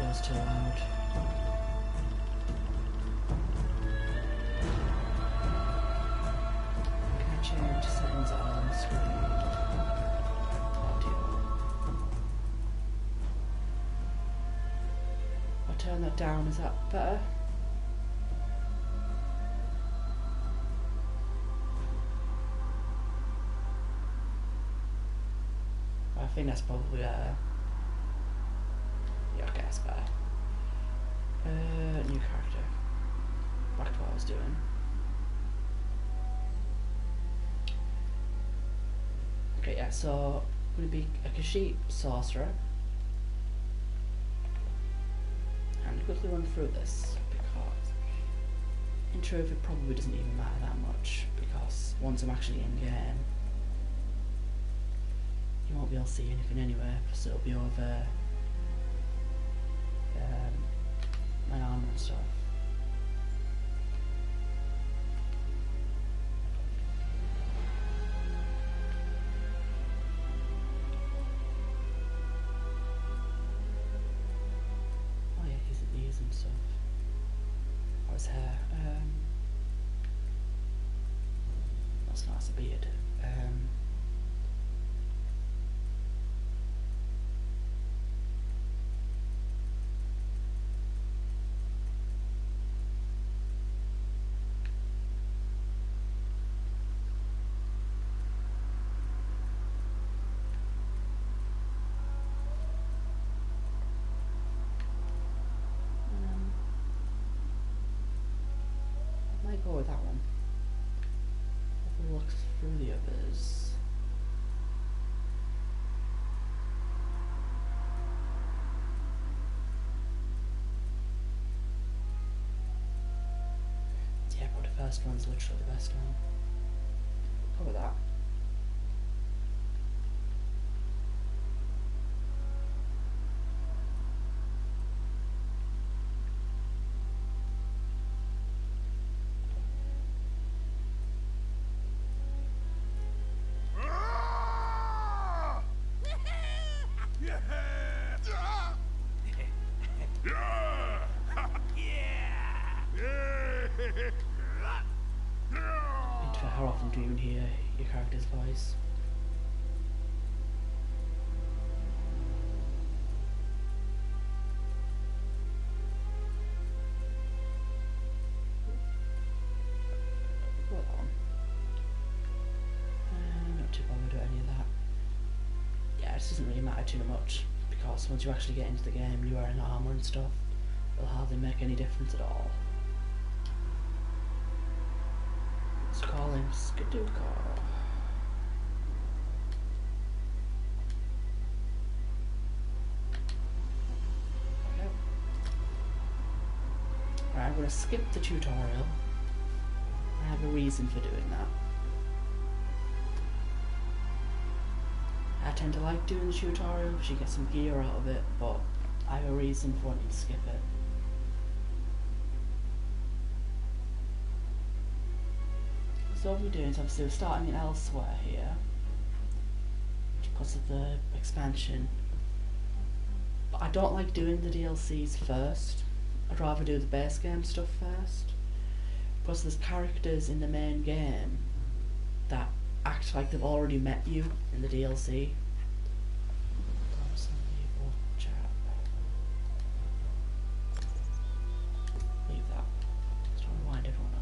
was too loud. Can I change settings on the screen? Audio. If I turn that down, is that better? I think that's probably better. Yeah, okay, that's better. New character. Back to what I was doing. Okay, yeah, so I'm going to be a Kashyyyk Sorcerer. And quickly run through this because in truth it probably doesn't even matter that much because once I'm actually in game you won't be able to see anything anyway, so it'll be over my armor and stuff. Oh yeah, his ears and stuff. Or his hair. That's nice, a beard. Go with that one. Have a look through the others. Yeah, but the first one's literally the best one. Go with that. How often do you even hear your character's voice? Got that one. Not too bothered with any of that. Yeah, it doesn't really matter too much because once you actually get into the game, you wearing armor and stuff, it'll hardly make any difference at all. Let's call him Skadooka. Okay. Right, I'm going to skip the tutorial. I have a reason for doing that. I tend to like doing the tutorial because you get some gear out of it, but I have a reason for wanting to skip it. So what we're doing is obviously we're starting in Elsewhere here, because of the expansion. But I don't like doing the DLCs first. I'd rather do the base game stuff first. Because there's characters in the main game that act like they've already met you in the DLC. Leave that. Just trying to wind everyone up.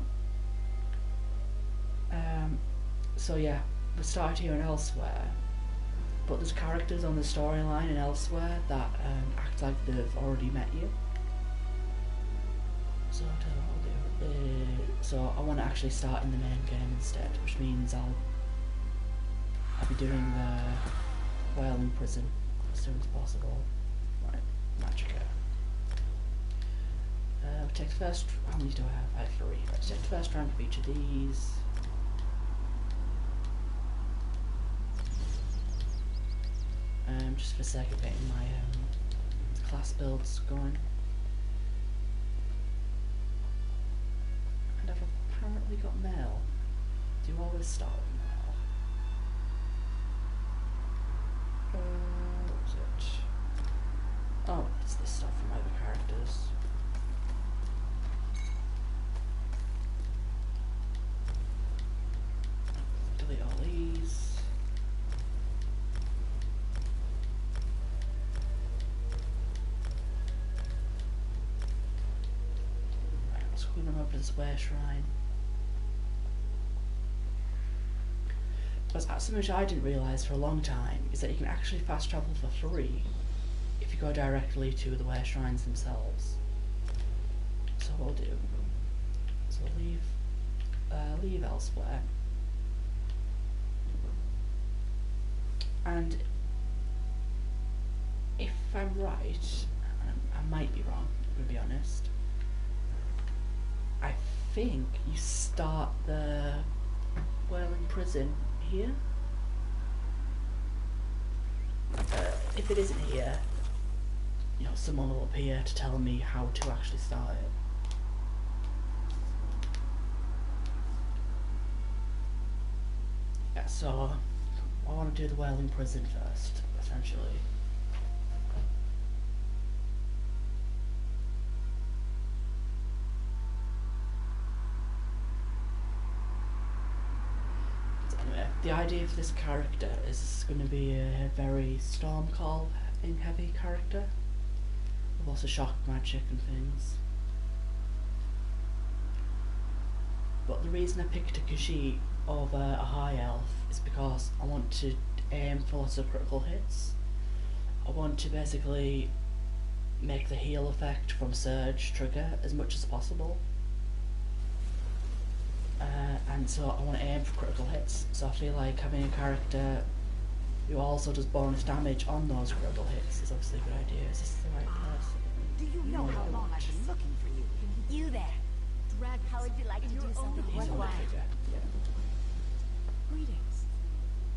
So yeah, we started here and Elsewhere, but there's characters on the storyline and Elsewhere that act like they've already met you. So I'll tell you what I'll do. So I want to actually start in the main game instead, which means I'll be doing the Whaling Prison as soon as possible. Right, Magica. We'll take the first. How many do I have? I have 3. Let's take the first rank of each of these. Just for the sake of getting my class builds going. And I've apparently got mail. Do you always start with mail? What was it? Oh, it's this stuff from my other character. We're going over to the Square Shrine. Because that's something which I didn't realise for a long time, is that you can actually fast travel for free if you go directly to the Were Shrines themselves. So we'll do. So leave elsewhere. And if I'm right, I might be wrong, to be honest, I think you start the Whirling Prison here. If it isn't here, you know, someone will appear to tell me how to actually start it. Yeah, so I want to do the Whirling Prison first, essentially. The idea for this character is going to be a very Stormcall-ing heavy character, with lots of shock magic and things. But the reason I picked a Khajiit over a High Elf is because I want to aim for lots of critical hits. I want to basically make the heal effect from Surge trigger as much as possible. And so I want to aim for critical hits, so I feel like having a character who also does bonus damage on those critical hits is obviously a good idea. Is this the right person? Do you know how long I've been looking for you? You there. Drag, how would you like to do something worthwhile? Yeah. Greetings.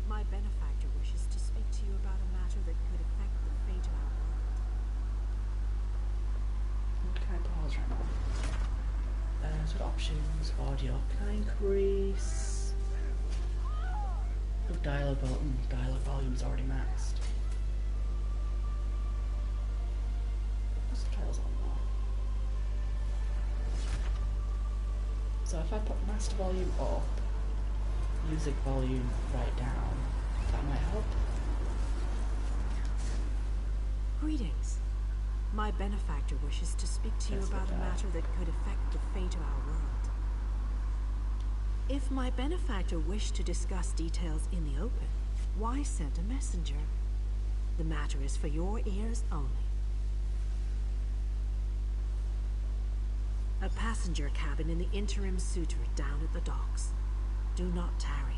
My benefactor wishes to speak to you about a matter that could affect the fate of our world. Can I pause right now? So options, audio, can I increase? Oh, dialogue volume's already maxed. What's the titles on now? So if I put master volume up, music volume right down, that might help. Greetings. My benefactor wishes to speak to you about a matter that could affect the fate of our world. If my benefactor wished to discuss details in the open, why send a messenger? The matter is for your ears only. A passenger cabin in the interim suitor down at the docks. Do not tarry.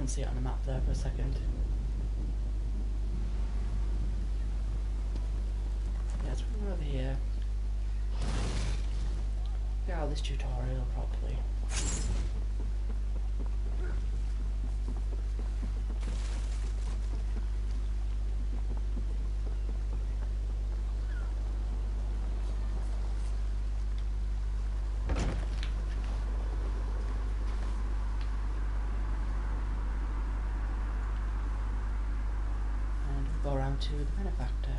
See it on the map there for a second. Yeah, let's run over here. Get out this tutorial properly. Go around to the benefactor.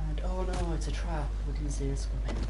And oh no, it's a trap. We can see this coming.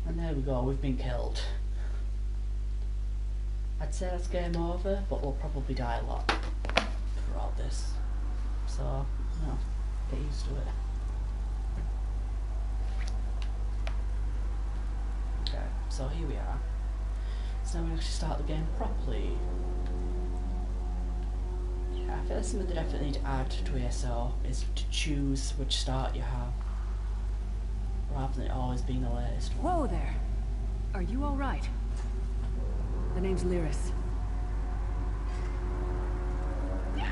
And there we go, we've been killed. I'd say that's game over, but we'll probably die a lot throughout this. So, you know, get used to it. Okay, so here we are. So now we actually start the game properly. Yeah, I feel that's something they definitely need to add to ESO is to choose which start you have, rather than it always being the latest one. Whoa there! Are you alright? The name's Lyris. I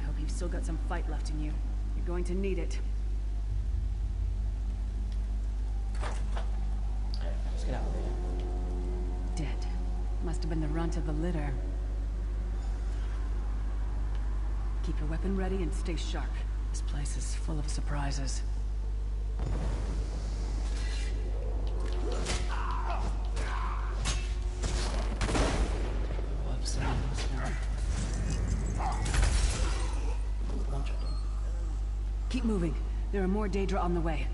hope you've still got some fight left in you. You're going to need it. Okay, let's get out of here. Dead. Must have been the runt of the litter. Keep your weapon ready and stay sharp. This place is full of surprises. Whoops, Keep moving. There are more Daedra on the way.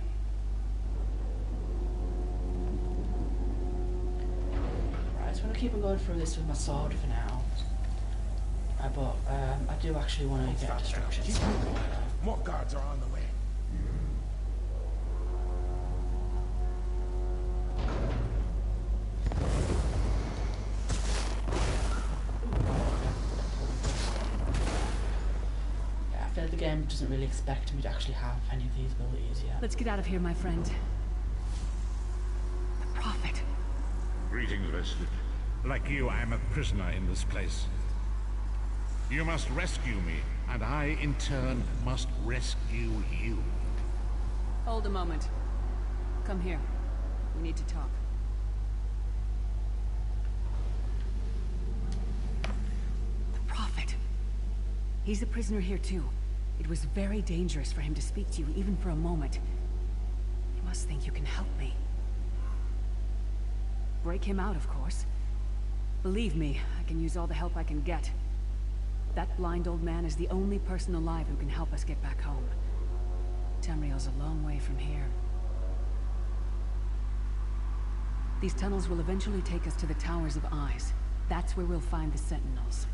Right, so I'm gonna keep on going through this with my sword for now. But I do actually want to get destruction. More guards are on the way. Yeah, I feel like the game doesn't really expect me to actually have any of these abilities yet. Let's get out of here, my friend. The Prophet. Greetings, Wesley. Like you, I am a prisoner in this place. You must rescue me, and I, in turn, must rescue you. Hold a moment. Come here. We need to talk. The Prophet. He's a prisoner here too. It was very dangerous for him to speak to you, even for a moment. You must think you can help me. Break him out, of course. Believe me, I can use all the help I can get. That blind old man is the only person alive who can help us get back home. Tamriel's a long way from here. These tunnels will eventually take us to the Towers of Eyes. That's where we'll find the Sentinels.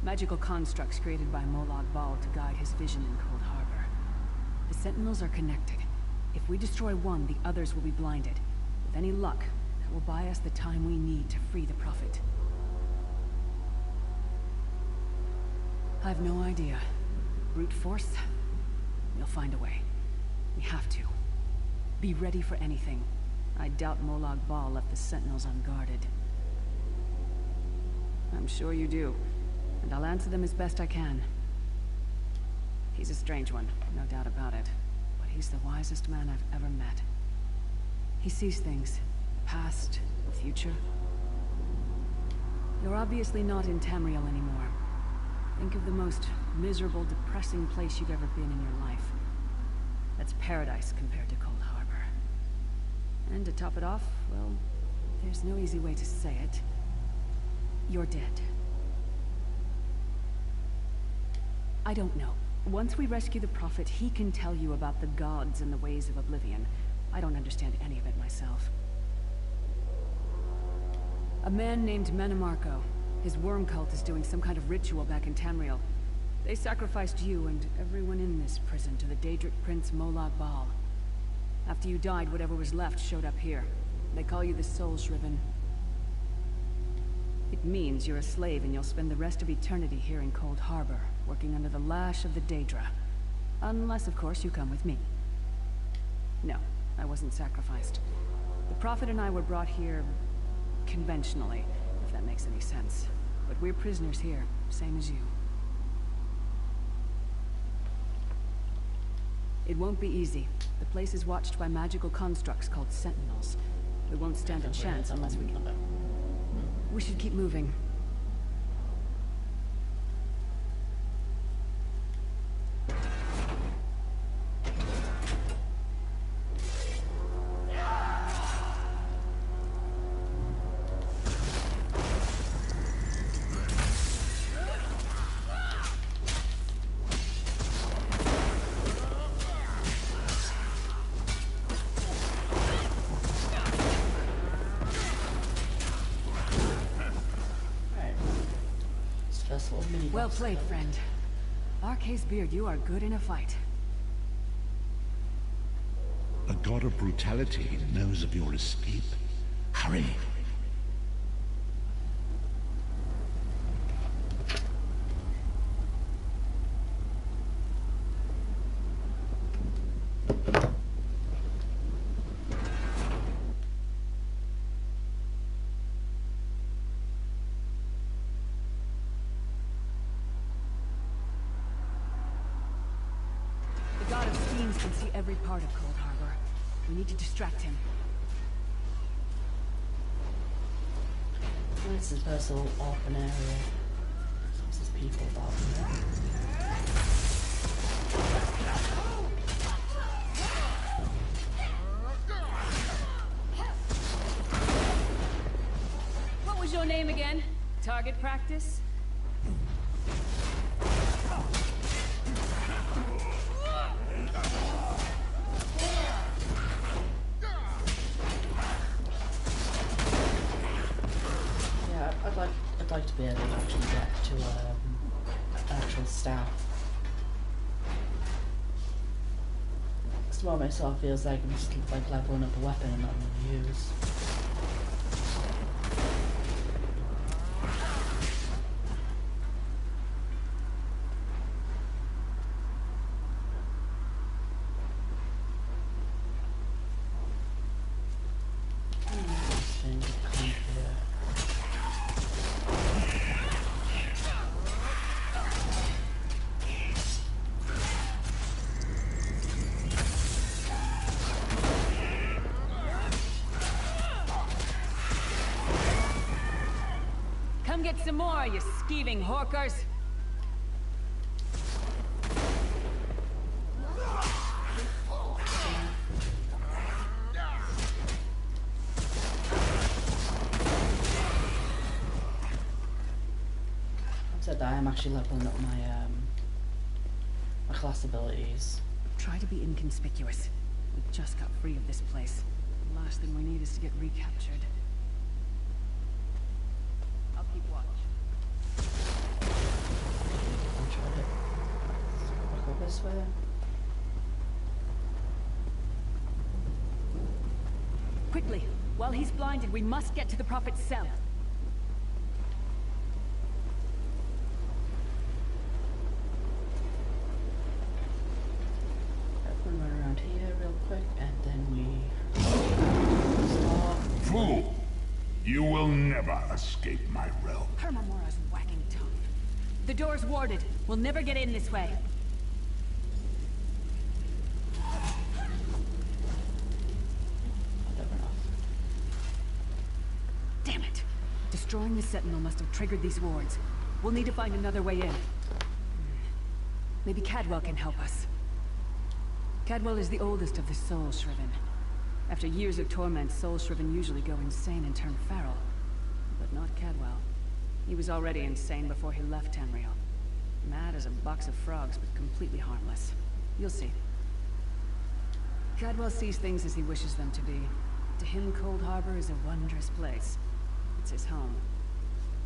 Magical constructs created by Molag Bal to guide his vision in Cold Harbor. The Sentinels are connected. If we destroy one, the others will be blinded. With any luck, that will buy us the time we need to free the Prophet. I've no idea. Brute force? We'll find a way. We have to. Be ready for anything. I doubt Molag Bal left the Sentinels unguarded. I'm sure you do. And I'll answer them as best I can. He's a strange one, no doubt about it. But he's the wisest man I've ever met. He sees things. Past, future. You're obviously not in Tamriel anymore. Think of the most miserable, depressing place you've ever been in your life. That's paradise compared to Cold Harbor. And to top it off, well, there's no easy way to say it. You're dead. I don't know. Once we rescue the Prophet, he can tell you about the gods and the ways of oblivion. I don't understand any of it myself. A man named Menemarco. His worm cult is doing some kind of ritual back in Tamriel. They sacrificed you and everyone in this prison to the Daedric Prince Molag Bal. After you died, whatever was left showed up here. They call you the Soul Shriven. It means you're a slave and you'll spend the rest of eternity here in Cold Harbor, working under the lash of the Daedra. Unless, of course, you come with me. No, I wasn't sacrificed. The Prophet and I were brought here conventionally, if that makes any sense. But we're prisoners here, same as you. It won't be easy. The place is watched by magical constructs called Sentinels. We won't stand a chance unless we can. We should keep moving. Well Well played, friend. Arcae's beard, you are good in a fight. A god of brutality knows of your escape. Hurry. The god of schemes can see every part of Cold Harbor. We need to distract him. This is personal open area. There's people about there. What was your name again? Target practice? I'd like to be able to actually get to actual staff. At the moment, it sort of feels like I'm just like leveling up a weapon and not really use. Come get some more, you skeeving hawkers! Said that I am actually leveling up my class abilities. Try to be inconspicuous. We just got free of this place. The last thing we need is to get recaptured. I'll keep watch. I'll try it. Let's go this way. Quickly! While he's blinded, we must get to the Prophet's cell. Run around here real quick, and then we start. Fool! You will never escape my realm. Hermamora's whacking tough. The door's warded. We'll never get in this way. Never enough. Damn it! Destroying the Sentinel must have triggered these wards. We'll need to find another way in. Maybe Cadwell can help us. Cadwell is the oldest of the Soul Shriven. After years of torment, Soul Shriven usually go insane and turn feral. But not Cadwell. He was already insane before he left Tamriel. Mad as a box of frogs, but completely harmless. You'll see. Cadwell sees things as he wishes them to be. To him, Cold Harbor is a wondrous place. It's his home.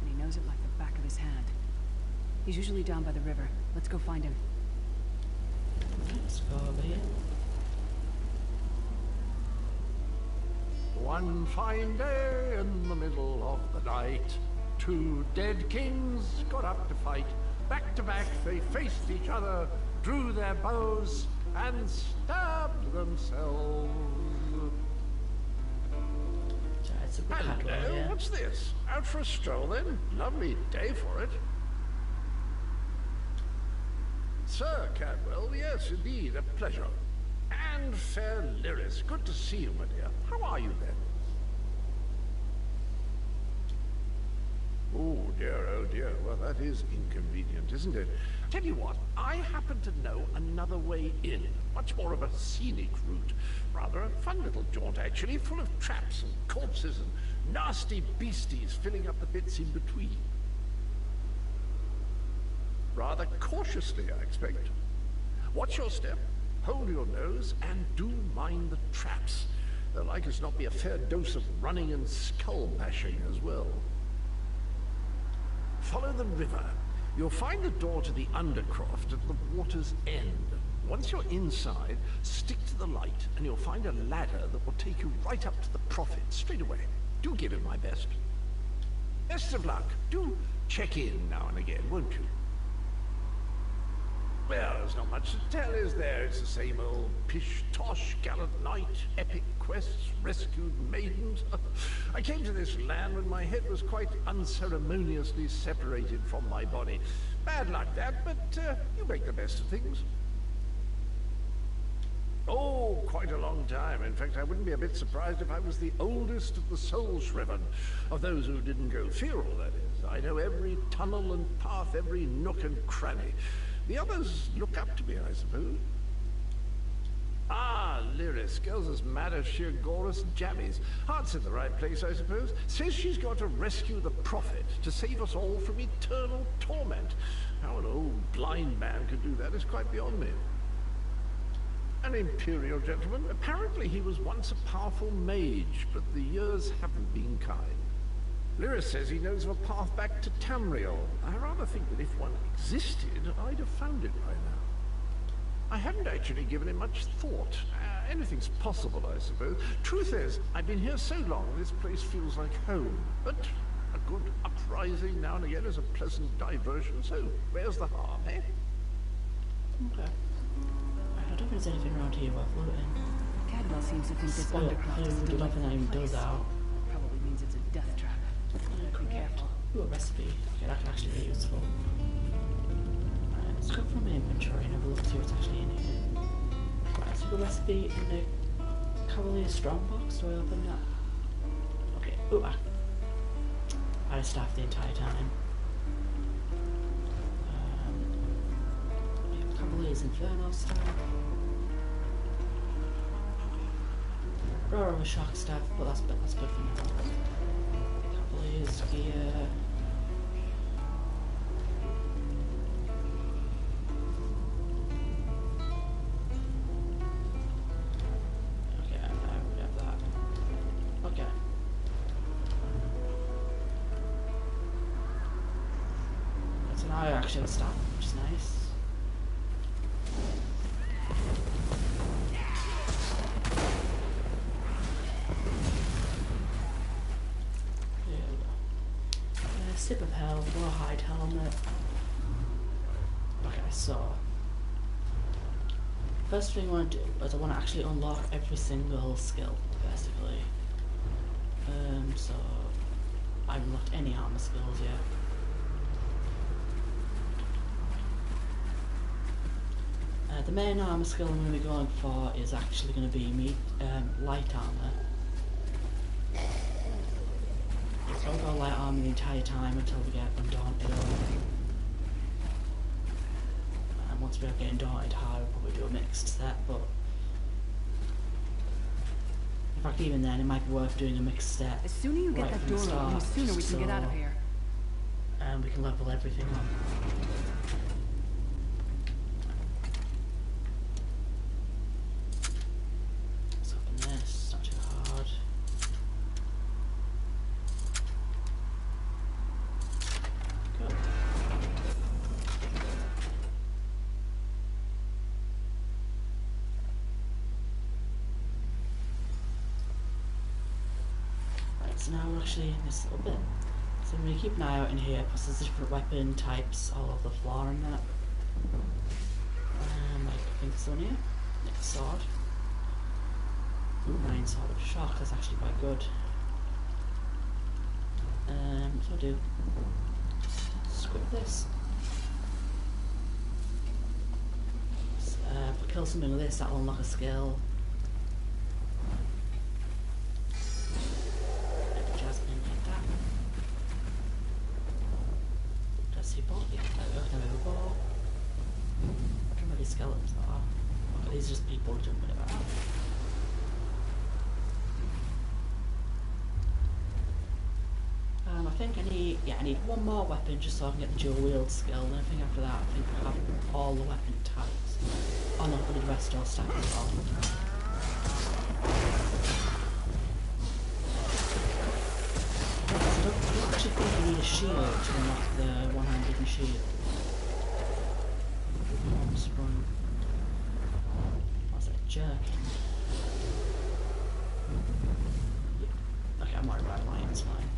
And he knows it like the back of his hand. He's usually down by the river. Let's go find him. Let's go over here. One fine day in the middle of the night, two dead kings got up to fight. Back to back they faced each other, drew their bows, and stabbed themselves. So it's a bit hard Hello, here. what's this? Out for a stroll then? Lovely day for it. Sir Cadwell, yes, indeed, a pleasure. And fair Lyris, good to see you, my dear. How are you then? Oh dear, well that is inconvenient, isn't it? Tell you what, I happen to know another way in. Much more of a scenic route. Rather a fun little jaunt, actually, full of traps and corpses and nasty beasties filling up the bits in between. Rather cautiously, I expect. Watch your step, hold your nose, and do mind the traps. There'll like as not be a fair dose of running and skull bashing as well. Follow the river. You'll find the door to the Undercroft at the water's end. Once you're inside, stick to the light and you'll find a ladder that will take you right up to the prophet straight away. Do give him my best. Best of luck. Do check in now and again, won't you? Well, there's not much to tell, is there? It's the same old pish-tosh, gallant knight, epic quests, rescued maidens. I came to this land when my head was quite unceremoniously separated from my body. Bad luck that, but you make the best of things. Oh, quite a long time. In fact, I wouldn't be a bit surprised if I was the oldest of the soul-shriven, of those who didn't go feral, that is. I know every tunnel and path, every nook and cranny. The others look up to me, I suppose. Ah, Lyris, girl's as mad as sheer Gorus jammies. Heart's in the right place, I suppose. Says she's got to rescue the prophet to save us all from eternal torment. How an old blind man could do that is quite beyond me. An imperial gentleman. Apparently he was once a powerful mage, but the years haven't been kind. Lyris says he knows of a path back to Tamriel. I rather think that if one existed, I'd have found it by now. I haven't actually given it much thought. Anything's possible, I suppose. Truth is, I've been here so long, this place feels like home. But a good uprising now and again is a pleasant diversion, so where's the harm, eh? Okay. I don't think there's anything around here worth looting. Cadwell seems to think this undercroft is a nothing that delightful even does place. out. Probably means it's a death trap. Be careful. Ooh, a recipe. Okay, that can actually be useful. Alright, let's go from my inventory and have a look see what's actually in here. Right, so the recipe in the Cavalier Strongbox. Do I open that? Okay. Ooh, I had a staff the entire time. Cavalier's Inferno staff. Roar of a shock staff, but that's good for now. Cavalier's gear. Okay, now we have that. Okay. So now I actually have a staff, which is nice. Sip of hell, rawhide helmet. Okay, so first thing I want to do is I want to actually unlock every single skill, basically. So I haven't unlocked any armor skills yet. The main armor skill I'm going to be going for is actually going to be light armor. So I'll go light armor the entire time until we get Undaunted on. And once we are getting Daunted high, we'll probably do a mixed set, but in fact even then it might be worth doing a mixed set. The sooner you get right that from door the open, the start, sooner we can get out of here. And we can level everything up. Let's open this, not too hard. Good. Right, so now we're actually in this little bit. So I'm going to keep an eye out in here because there's different weapon types all over the floor and that. Like, I think this one here. Next sword. Ooh, 9 sword of shock, that's actually quite good. So I'll do. Squib this. If I kill something with this, that'll unlock a skill. Jasmine like that. Dusty ball, yeah, there we go, now we go. I don't know where these skeletons are. Okay, these are just people jumping about. I think I need one more weapon just so I can get the dual wield skill, and I think after that I think I have all the weapon types. Oh no, but the rest all stacked as well. I don't actually think you need a shield to unlock the one-handed shield. Just run. jerking. Yeah. Okay, I'm alright, it's fine.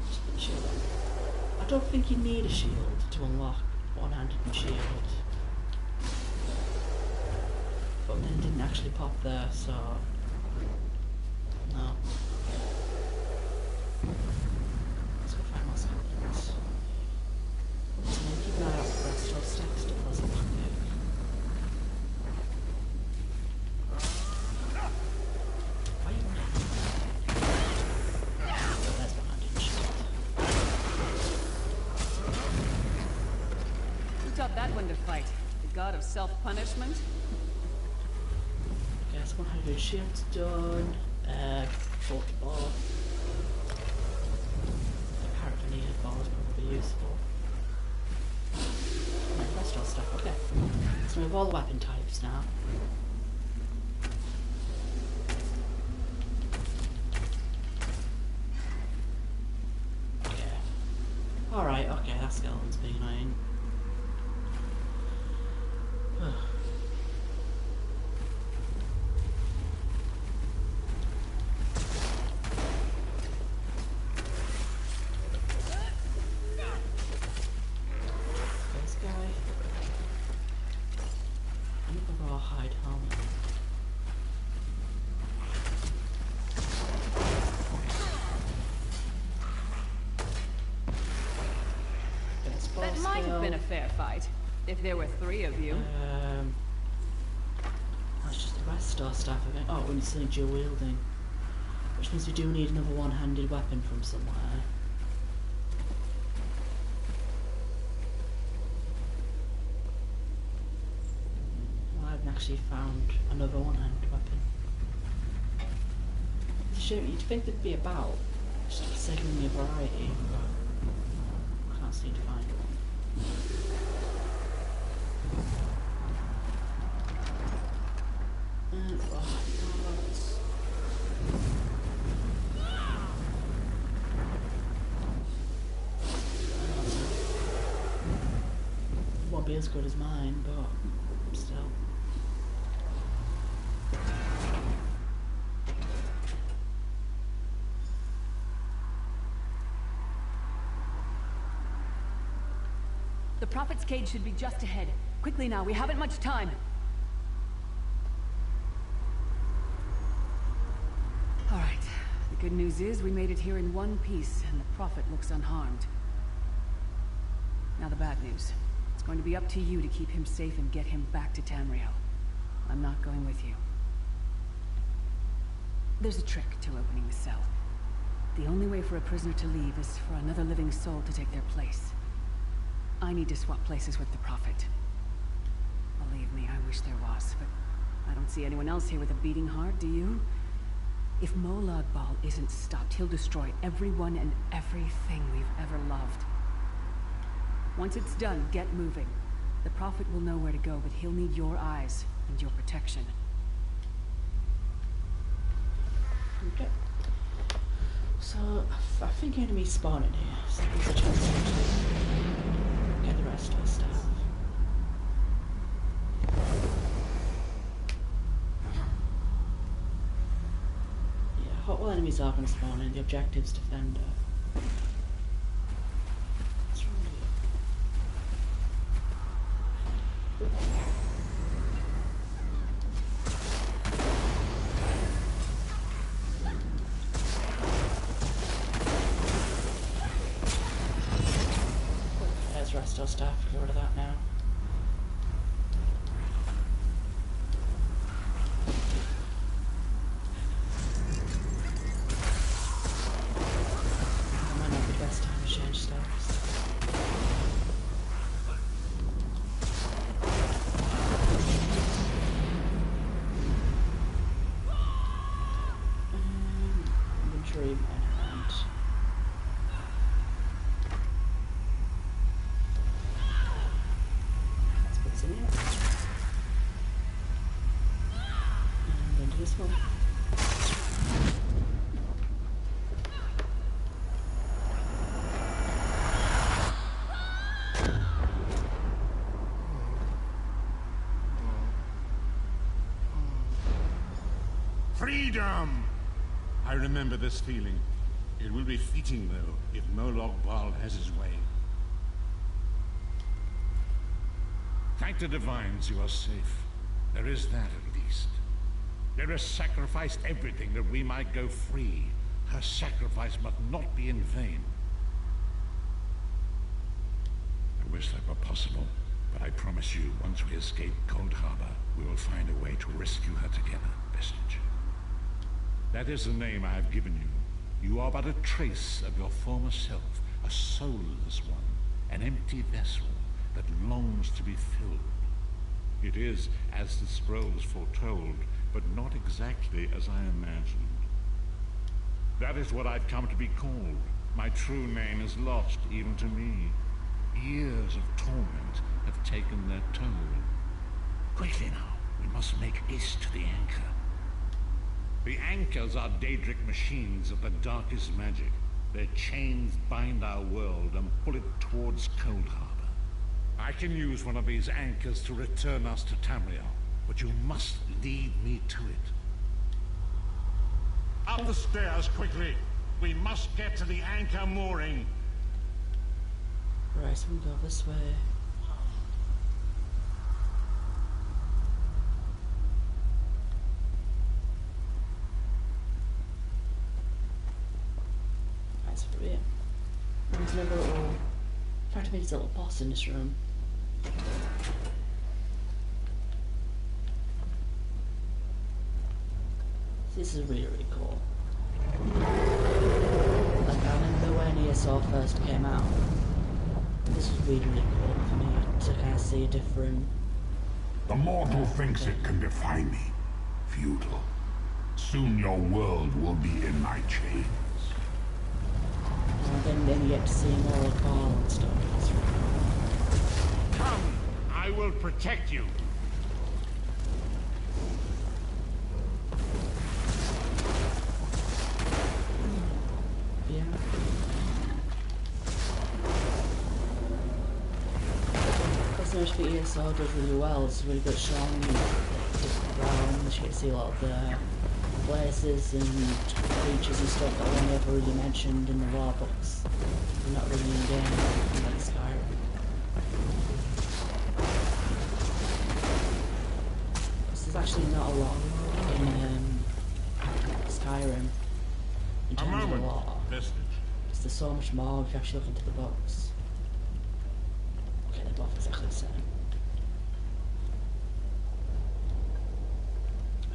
Just put the shield on. I don't think you need a shield to unlock one-handed shield. But then it didn't actually pop there, so no. Let's go find more skeletons. So we'll keep an eye out for that stuff still doesn't look good. Why are you running? Oh, that's behind it. Who taught that one to fight? The god of self-punishment? Guess 100 shifts done. Ball. Carbonated ball is probably useful. Right, rest all stuff, okay. So we have all the weapon types now. Okay. Alright, okay, that skeleton's being annoying. That might have been a fair fight, if there were 3 of you. That's just the restore staff again. Oh, we need something dual wielding. Which means we do need another one-handed weapon from somewhere. Well, I haven't actually found another one-handed weapon. It's a shame, you'd think there'd be about, just saving me a variety, but I can't seem to find one. Won't be as good as mine, but still. The Prophet's cage should be just ahead. Quickly now, we haven't much time. Alright, the good news is we made it here in one piece, and the Prophet looks unharmed. Now the bad news. It's going to be up to you to keep him safe and get him back to Tamriel. I'm not going with you. There's a trick to opening the cell. The only way for a prisoner to leave is for another living soul to take their place. I need to swap places with the Prophet. Believe me, I wish there was, but I don't see anyone else here with a beating heart, do you? If Molag Bal isn't stopped, he'll destroy everyone and everything we've ever loved. Once it's done, get moving. The Prophet will know where to go, but he'll need your eyes and your protection. Okay. So, I think enemies spawn in here, so there's a chance to actually get the rest of the stuff. Yeah, hostile enemies are going to spawn in. The objective's defender. What's wrong with you? There's resto stuff. Get rid of that now. That might not be the best time to change stuff. Inventory manhunt. Let's put this in here. And into this one. Freedom! I remember this feeling. It will be fleeting, though, if Molag Bal has his way. Thank the divines you are safe. There is that at least. There has sacrificed everything that we might go free. Her sacrifice must not be in vain. I wish that were possible, but I promise you, once we escape Cold Harbor, we will find a way to rescue her together, Vestige. That is the name I have given you. You are but a trace of your former self, a soulless one, an empty vessel that longs to be filled. It is, as the scrolls foretold, but not exactly as I imagined. That is what I've come to be called. My true name is lost even to me. Years of torment have taken their toll. Quickly now, we must make haste to the anchor. The anchors are Daedric machines of the darkest magic. Their chains bind our world and pull it towards Cold Harbor. I can use one of these anchors to return us to Tamriel, but you must lead me to it. Up the stairs, quickly! We must get to the anchor mooring. Right, so we go this way. That's for it. There's another little... Trying to make a little boss in this room. This is really, really cool. Like, I remember when ESO first came out. This was really, really cool for me to kind of see a different... The mortal thinks it can defy me. Futile. Soon your world will be in my chains. And then you get to see more of Bal and stuff. It's really cool. Come! I will protect you. Yeah. That's nice for ESO does really well. It's really good showing you different realms. You get to see a lot of the places and creatures and stuff that are only ever really mentioned in the lore books. They're not really in game like Skyrim. There's actually not a lot in Skyrim in terms of lore. Vestige. There's so much more if you actually look into the books. Okay, they're both exactly the same.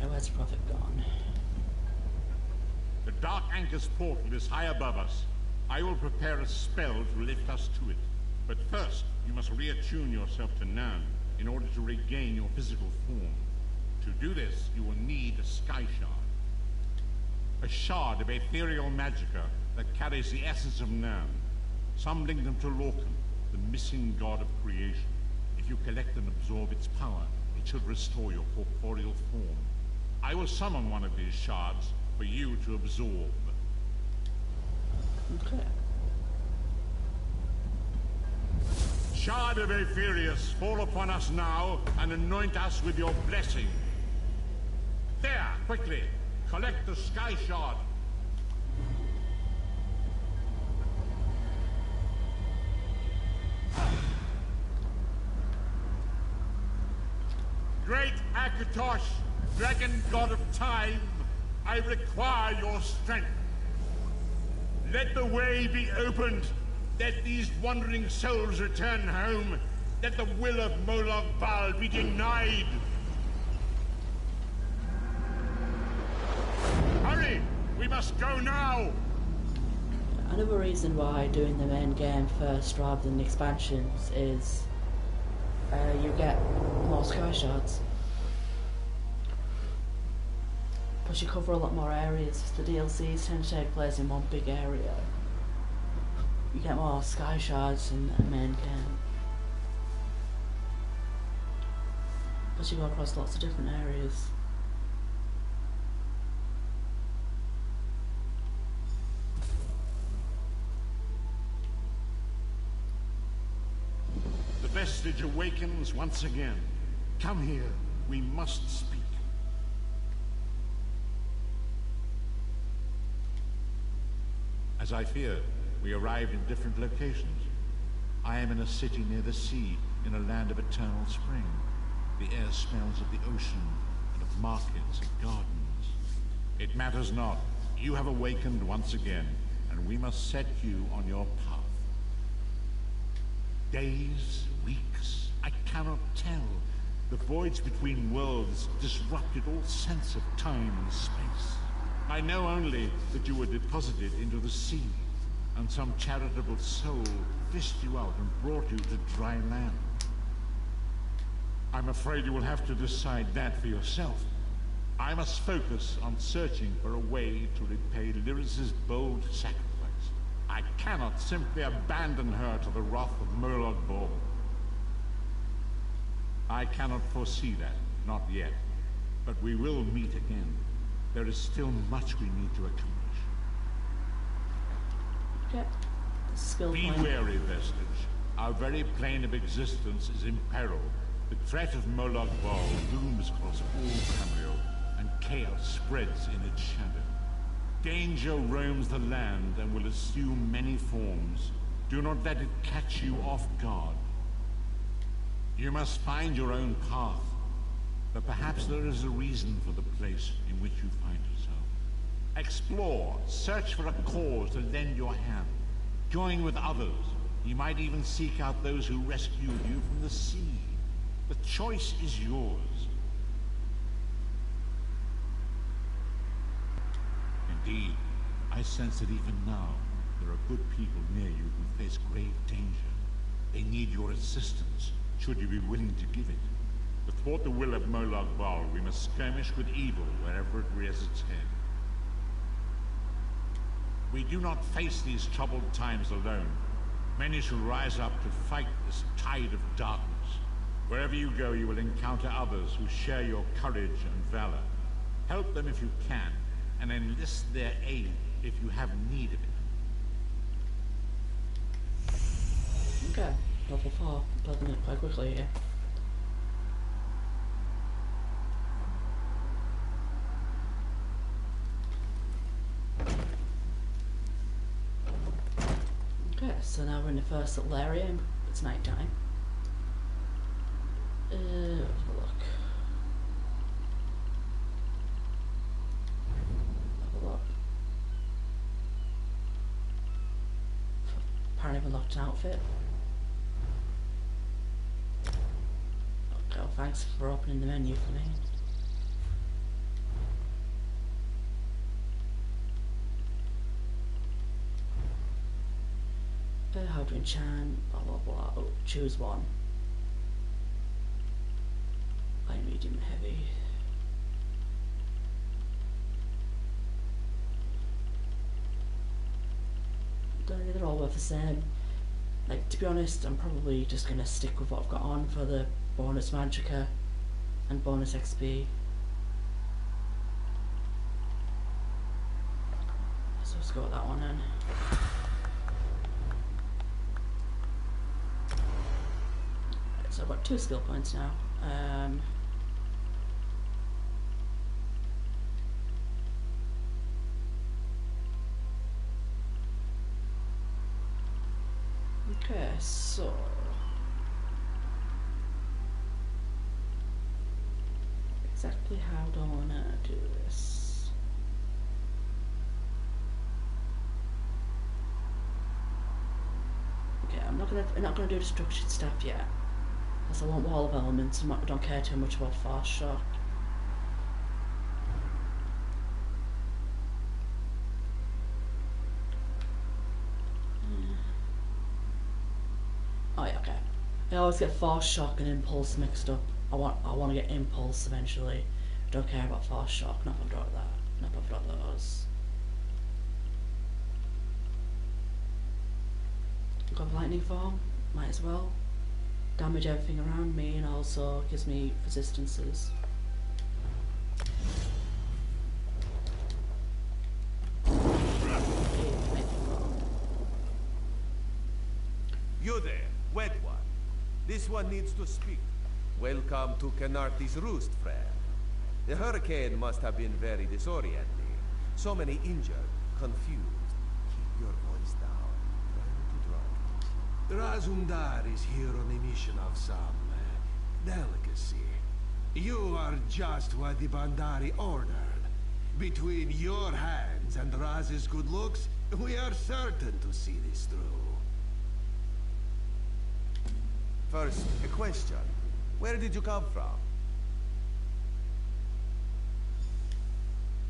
Oh, where's the Prophet gone? The Dark Anchor's portal is high above us. I will prepare a spell to lift us to it. But first, you must reattune yourself to Nan in order to regain your physical form. To do this, you will need a Sky Shard. A shard of ethereal magicka that carries the essence of Nan. Some link them to Lorcan, the missing god of creation. If you collect and absorb its power, it should restore your corporeal form. I will summon one of these shards for you to absorb. Okay. Shard of Aetherius, fall upon us now and anoint us with your blessing. There, quickly, collect the Sky Shard. Great Akatosh, dragon god of time, I require your strength. Let the way be opened. Let these wandering souls return home. Let the will of Molag Bal be denied. Hurry! We must go now! Another reason why doing the main game first rather than the expansions is you get more Sky Shards. Plus you cover a lot more areas. The DLCs tend to take place in one big area. You get more Sky Shards in the main game. Plus you go across lots of different areas. The Vestige awakens once again. Come here. We must speak. As I feared, we arrived in different locations. I am in a city near the sea, in a land of eternal spring. The air smells of the ocean, and of markets and gardens. It matters not. You have awakened once again, and we must set you on your path. Days, weeks, I cannot tell. The voids between worlds disrupted all sense of time and space. I know only that you were deposited into the sea, and some charitable soul fished you out and brought you to dry land. I'm afraid you will have to decide that for yourself. I must focus on searching for a way to repay Lyris's bold sacrifice. I cannot simply abandon her to the wrath of Murloc Ball. I cannot foresee that, not yet. But we will meet again. There is still much we need to accomplish. Okay. Skill Be point. wary, Vestige. Our very plane of existence is in peril. The threat of Murloc Ball looms across all Tamriel, and chaos spreads in its shadow. Danger roams the land and will assume many forms. Do not let it catch you off guard. You must find your own path, but perhaps there is a reason for the place in which you find yourself. Explore, search for a cause to lend your hand. Join with others. You might even seek out those who rescued you from the sea. The choice is yours. Indeed, I sense that even now, there are good people near you who face grave danger. They need your assistance, should you be willing to give it. To thwart the will of Murloc Ball, we must skirmish with evil wherever it rears its head. We do not face these troubled times alone. Many shall rise up to fight this tide of darkness. Wherever you go, you will encounter others who share your courage and valor. Help them if you can, and enlist their aid if you have need of it. Okay. Level 4. Building it quite quickly here. Okay, so now we're in the first little area. It's night time. Let's have a look. Have a look. Apparently unlocked an outfit. Okay, well, thanks for opening the menu for me. How to enchant, blah blah blah. Oh, choose one. Light, medium, heavy. They're all worth the same. Like, to be honest, I'm probably just gonna stick with what I've got on for the bonus magicka and bonus XP. So let's go with that one then. So I've got 2 skill points now. Okay, so exactly how do I wanna do this? Okay, I'm not gonna do the structured stuff yet. Because I want wall of elements, I don't care too much about fast shock. Oh yeah, okay. I always get fast shock and impulse mixed up. I want to get impulse eventually. I don't care about fast shock, not bothered about that. Not bothered about those. Got lightning form, might as well. Damage everything around me and also gives me resistances. You there, wet one. This one needs to speak. Welcome to Canarti's Roost, friend. The hurricane must have been very disorienting. So many injured, confused your voice down. Try not to drop. Razumdar is here on a mission of some delicacy. You are just what the Bandari ordered. Between your hands and Raz's good looks, we are certain to see this through. First, a question. Where did you come from?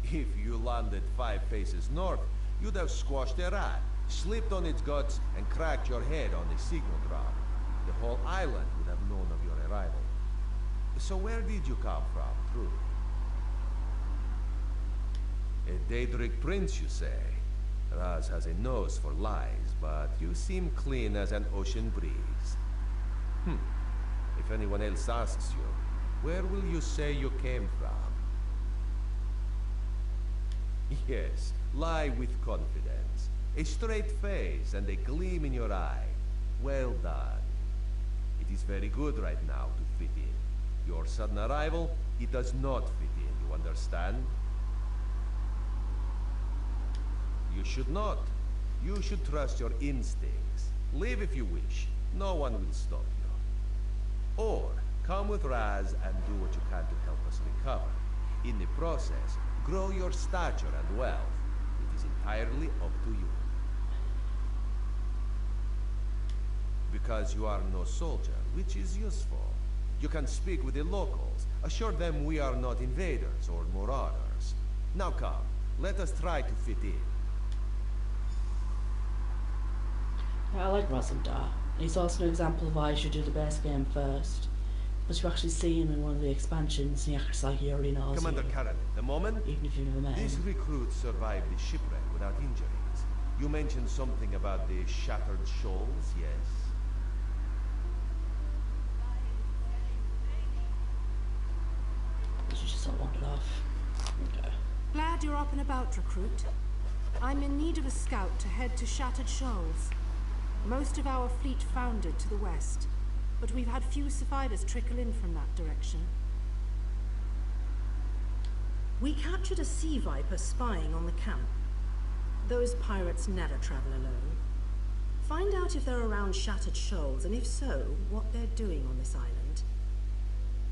If you landed 5 faces north, you'd have squashed a rat, slipped on its guts, and cracked your head on the signal drum. The whole island would have known of your arrival. So where did you come from, truly? A Daedric prince, you say? Raz has a nose for lies, but you seem clean as an ocean breeze. If anyone else asks you, where will you say you came from? Yes, lie with confidence. A straight face and a gleam in your eye. Well done. It is very good right now to fit in. Your sudden arrival, it does not fit in, you understand? You should not. You should trust your instincts. Leave if you wish. No one will stop you. Or, come with Raz and do what you can to help us recover. In the process, grow your stature and wealth. It is entirely up to you. Because you are no soldier, which is useful. You can speak with the locals, assure them we are not invaders or marauders. Now come, let us try to fit in. Yeah, I like Razumdar. He's also an example of why you should do the base game first. But you actually see him in one of the expansions, and he acts like he already knows Commander you, Karen, the moment even if you've never met this him. recruit survived the shipwreck without injuries. You mentioned something about the shattered shoals, yes? She just sort of wandered off. Okay. Glad you're up and about, recruit. I'm in need of a scout to head to Shattered Shoals. Most of our fleet foundered to the west, but we've had few survivors trickle in from that direction. We captured a sea viper spying on the camp. Those pirates never travel alone. Find out if they're around Shattered Shoals, and if so, what they're doing on this island.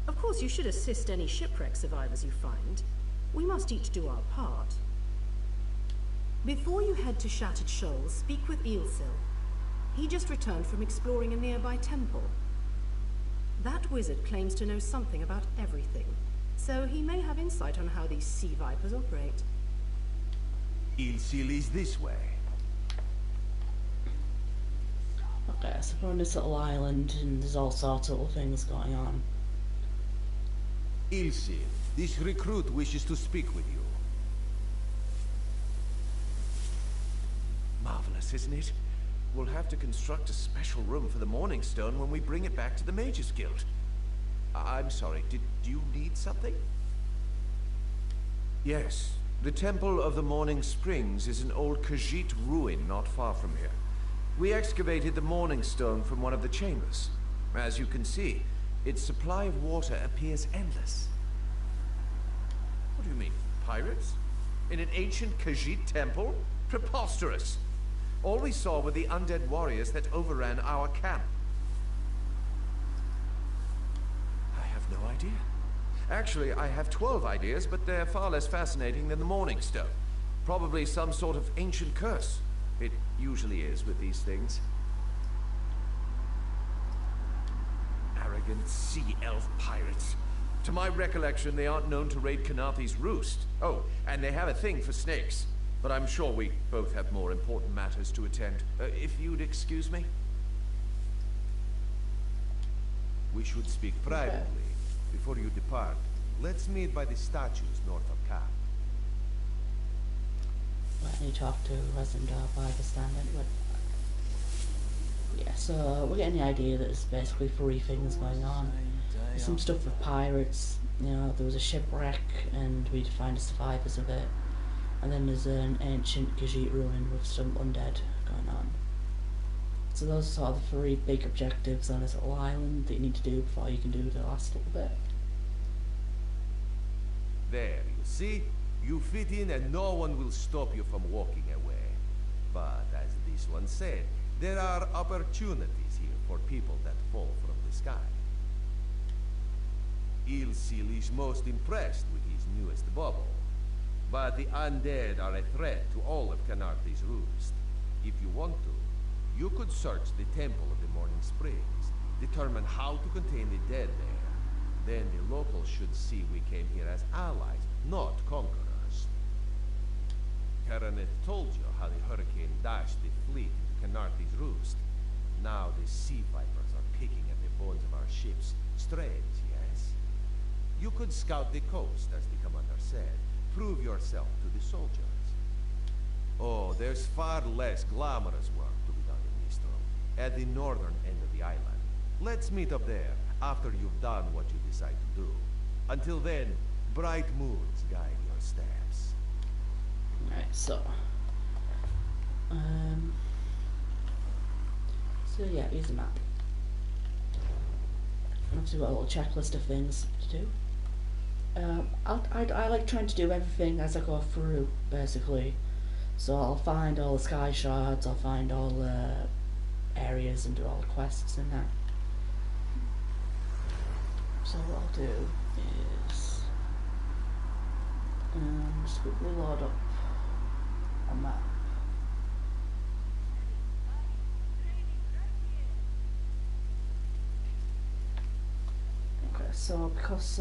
Of course, you should assist any shipwreck survivors you find. We must each do our part. Before you head to Shattered Shoals, speak with ESO. He just returned from exploring a nearby temple. That wizard claims to know something about everything, so he may have insight on how these sea vipers operate. Ilsil is this way. Okay, so we're on this little island, and there's all sorts of little things going on. Ilsil, this recruit wishes to speak with you. Marvelous, isn't it? We'll have to construct a special room for the Morning Stone when we bring it back to the Mages Guild. I'm sorry, did you need something? Yes. The Temple of the Morning Springs is an old Khajiit ruin not far from here. We excavated the Morning Stone from one of the chambers. As you can see, its supply of water appears endless. What do you mean, pirates? In an ancient Khajiit temple? Preposterous! All we saw were the undead warriors that overran our camp. I have no idea. Actually, I have 12 ideas, but they're far less fascinating than the Morning Stone. Probably some sort of ancient curse. It usually is with these things. Arrogant sea elf pirates. To my recollection, they aren't known to raid Kanathi's roost. Oh, and they have a thing for snakes. But I'm sure we both have more important matters to attend. If you'd excuse me? We should speak privately. Before you depart, let's meet by the statues north of camp. Let me talk to Razumdar by the stand anyway. Yeah, so we're getting the idea that there's basically 3 things going on. There's some stuff with pirates, you know, there was a shipwreck and we find the survivors of it. And then there's an ancient Khajiit ruin with some undead going on. So those are sort of the 3 big objectives on this little island that you need to do before you can do the last little bit. There, you see? You fit in and no one will stop you from walking away. But as this one said, there are opportunities here for people that fall from the sky. Ilsil is most impressed with his newest bubble. But the undead are a threat to all of Canarthe's roost. If you want to, you could search the Temple of the Morning Springs, determine how to contain the dead there. Then the locals should see we came here as allies, not conquerors. Karanet told you how the hurricane dashed the fleet into Canarthe's roost. Now the sea vipers are picking at the bones of our ships. Strange, yes? You could scout the coast, as the commander said. Prove yourself to the soldiers. Oh, there's far less glamorous work to be done in Mistral, at the northern end of the island. Let's meet up there, after you've done what you decide to do. Until then, bright moons guide your steps. Right, so yeah, here's the map. And obviously we've got a little checklist of things to do. I like trying to do everything as I go through, basically. So I'll find all the sky shards, I'll find all the areas and do all the quests and that. So what I'll do is just quickly load up a map. Okay, so because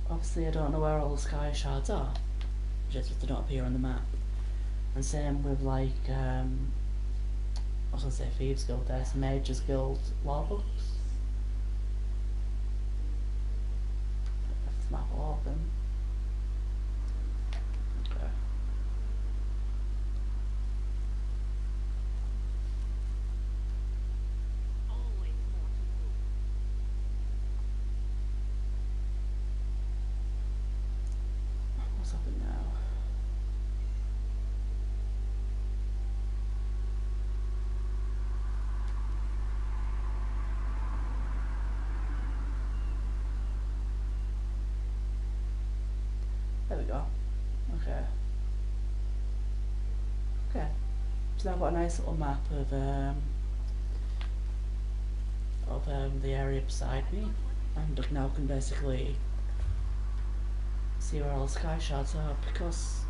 obviously I don't know where all the sky shards are, just because they don't appear on the map. And same with like I was gonna say Thieves Guild, there's Mages Guild law books. If the map will open. Okay. What's happening now? There we go. Okay. Okay. So now I've got a nice little map of the area beside me, and I now can basically see where all the sky shards are, because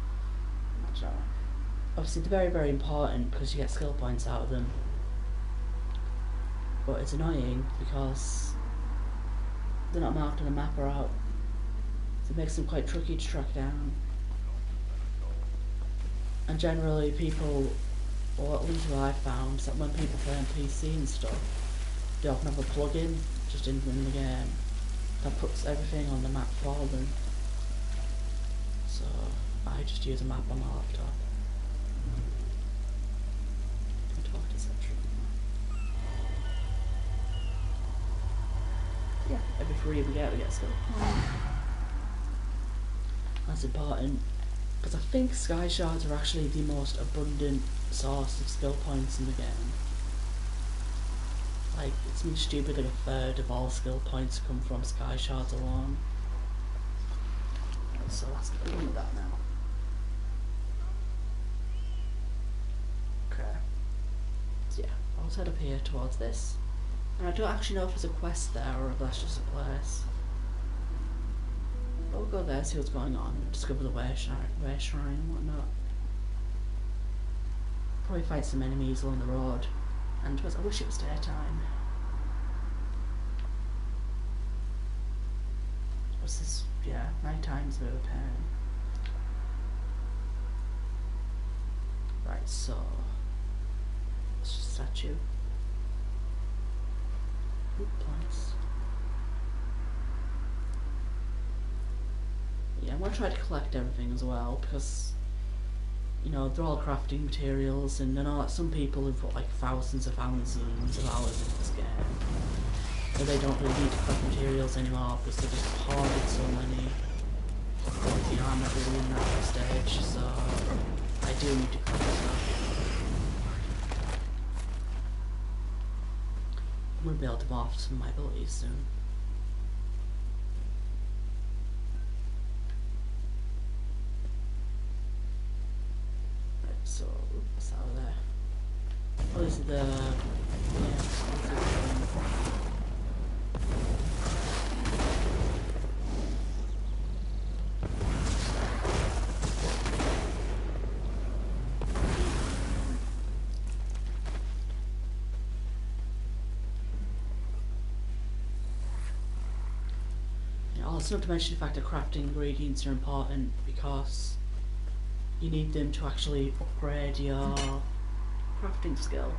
I don't know. Obviously they're very, very important because you get skill points out of them. But it's annoying because they're not marked on the map or out. So it makes them quite tricky to track down. And generally people, or at least what I found, is that when people play on PC and stuff, they often have a plugin just in the game that puts everything on the map for them. So I just use a map on my laptop. Yeah, every free we get skill point. That's important, because I think sky shards are actually the most abundant source of skill points in the game. Like, it's been stupid, like a third of all skill points come from sky shards alone. So let's do that now. Okay. So yeah, I'll head up here towards this. And I don't actually know if there's a quest there or if that's just a place. But we'll go there, see what's going on, discover the way shrine and whatnot. Probably fight some enemies along the road. And I wish it was daytime. What's this? Yeah, night time's a bit of a pain. Right, so it's just a statue. Good plants. Yeah, I'm gonna try to collect everything as well, because you know, they're all crafting materials, and I know that some people have got like thousands of hours of hours in this game, but they don't really need to craft materials anymore because they've just hoarded so many. You know, I'm not really in that stage, so I do need to craft stuff. I'm gonna be able to morph some of my abilities soon. What's that over there? Oh, this is the... Yeah, this is the... Also, not to mention the fact that crafting ingredients are important because you need them to actually upgrade your crafting skill.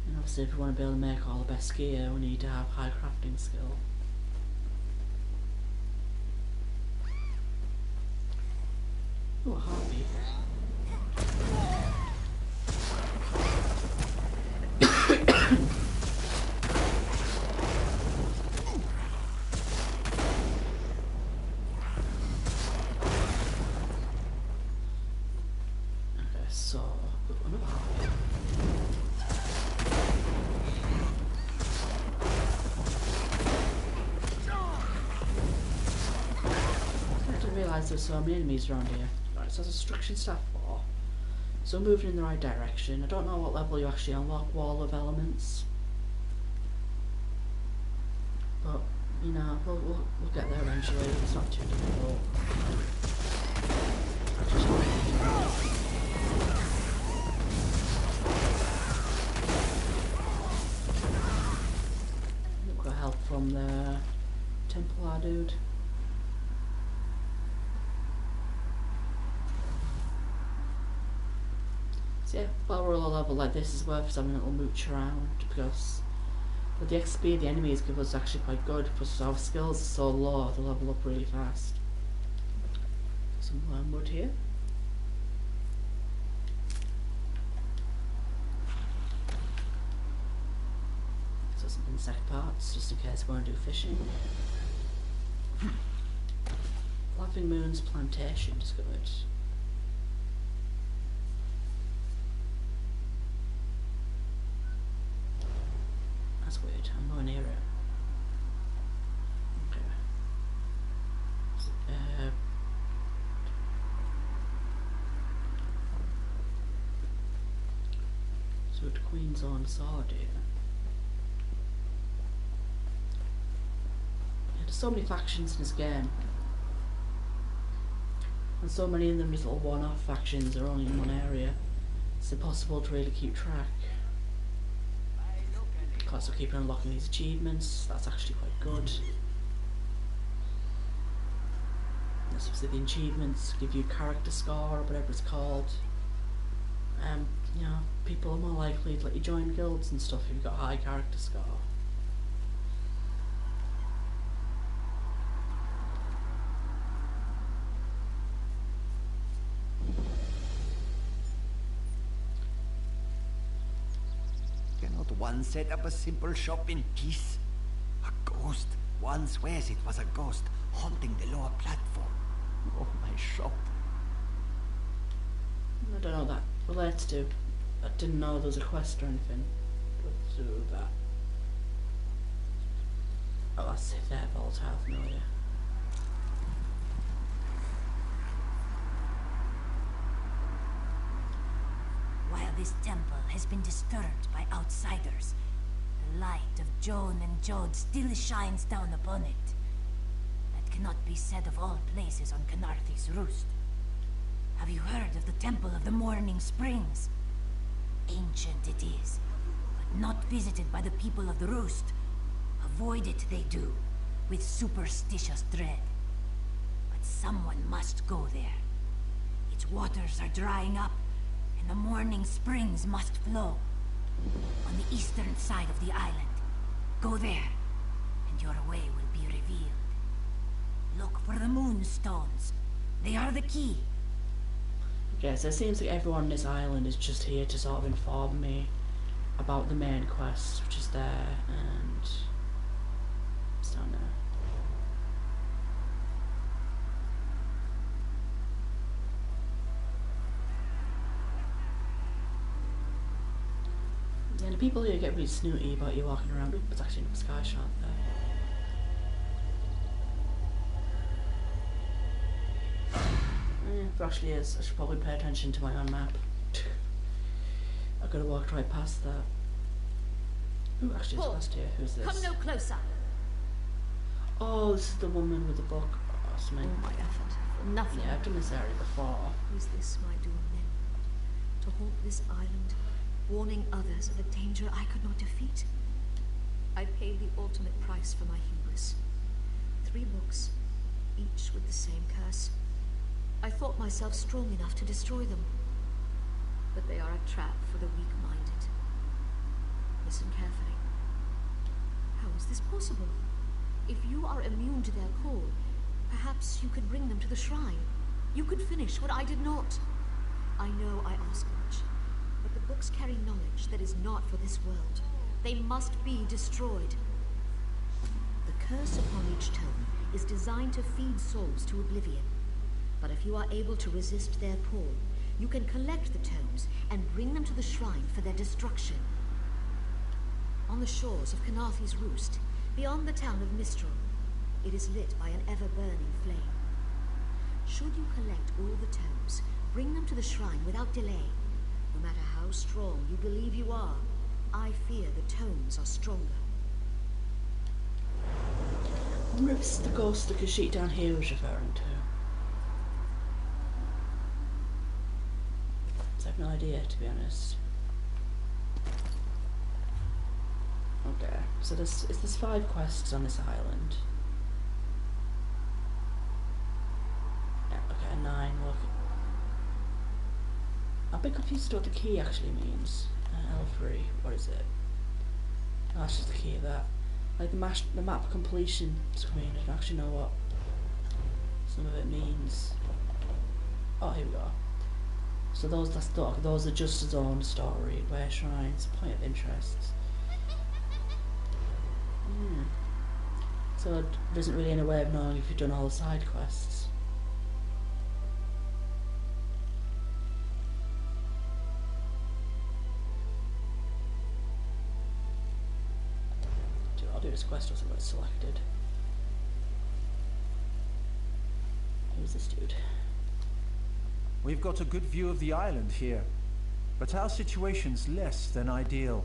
And obviously if we want to be able to make all the best gear, we need to have high crafting skill. Ooh, a heartbeat. Okay, so another heartbeat. I didn't realise there's so many enemies around here. Right, so there's a structured staff wall. So we're moving in the right direction. I don't know what level you actually unlock Wall of Elements. But, you know, we'll get there eventually. It's not too difficult. We've got help from the Templar dude. So yeah, while we're all a level like this is worth having a little mooch around because with the XP the enemies give us actually quite good, plus our skills are so low they level up really fast. Some wormwood here. So some insect parts just in case we want to do fishing. Laughing Moon's plantation discovered. That's weird, I'm nowhere near it. Okay. So the Queen's on sword here. Yeah, there's so many factions in this game. And so many of them just little one-off factions are only in one area. It's impossible to really keep track. Because we keep unlocking these achievements, that's actually quite good. That's obviously the achievements give you character score or whatever it's called. You know, people are more likely to let you join guilds and stuff if you've got a high character score. Cannot one set up a simple shop in peace? A ghost. One swears it was a ghost haunting the lower platform. Oh, my shop. I don't know what that relates to. I didn't know there was a quest or anything. Let's do that. Oh, let's see if they're volatile familiar. While this temple has been disturbed by outsiders, the light of Joan and Jode still shines down upon it. That cannot be said of all places on Canarthy's Roost. Have you heard of the Temple of the Morning Springs? Ancient it is, but not visited by the people of the Roost. Avoid it they do, with superstitious dread. But someone must go there. Its waters are drying up, and the morning springs must flow. On the eastern side of the island. Go there, and your way will be revealed. Look for the moonstones. They are the key. Okay, so it seems like everyone on this island is just here to sort of inform me about the main quest, which is there, and it's down there. people here get really snooty about you walking around. Oop, it's actually another sky shot there. It actually is. I should probably pay attention to my own map. I could have walked right past that. Ooh, actually it's past here. Who's this? Come no closer. Oh, this is the woman with the book. Oh, All my effort for nothing. Yeah, I've done this area before. Is this my doom then? To haunt this island, warning others of a danger I could not defeat? I paid the ultimate price for my hubris. 3 books, each with the same curse. I thought myself strong enough to destroy them. But they are a trap for the weak-minded. Listen carefully. How is this possible? If you are immune to their call, perhaps you could bring them to the shrine. You could finish what I did not. I know I ask much, but the books carry knowledge that is not for this world. They must be destroyed. The curse upon each tome is designed to feed souls to oblivion. But if you are able to resist their pull, you can collect the tomes and bring them to the shrine for their destruction. On the shores of Kanathi's Roost, beyond the town of Mistral, it is lit by an ever-burning flame. Should you collect all the tomes, bring them to the shrine without delay. No matter how strong you believe you are, I fear the tomes are stronger. I wonder if it's the ghost the Khajiit down here was referring to. I have no idea, to be honest. Okay, so there's 5 quests on this island. Yeah, okay, 9, look. I'm a bit confused what the key actually means. L3, what is it? Oh, that's just the key of that. Like the map completion screen, I don't actually know what some of it means. Oh, here we go. So those are just his own story, where shrines, point of interest. So there isn't really any way of knowing if you've done all the side quests. I'll do this quest wasn't really selected. Who's this dude? We've got a good view of the island here, but our situation's less than ideal.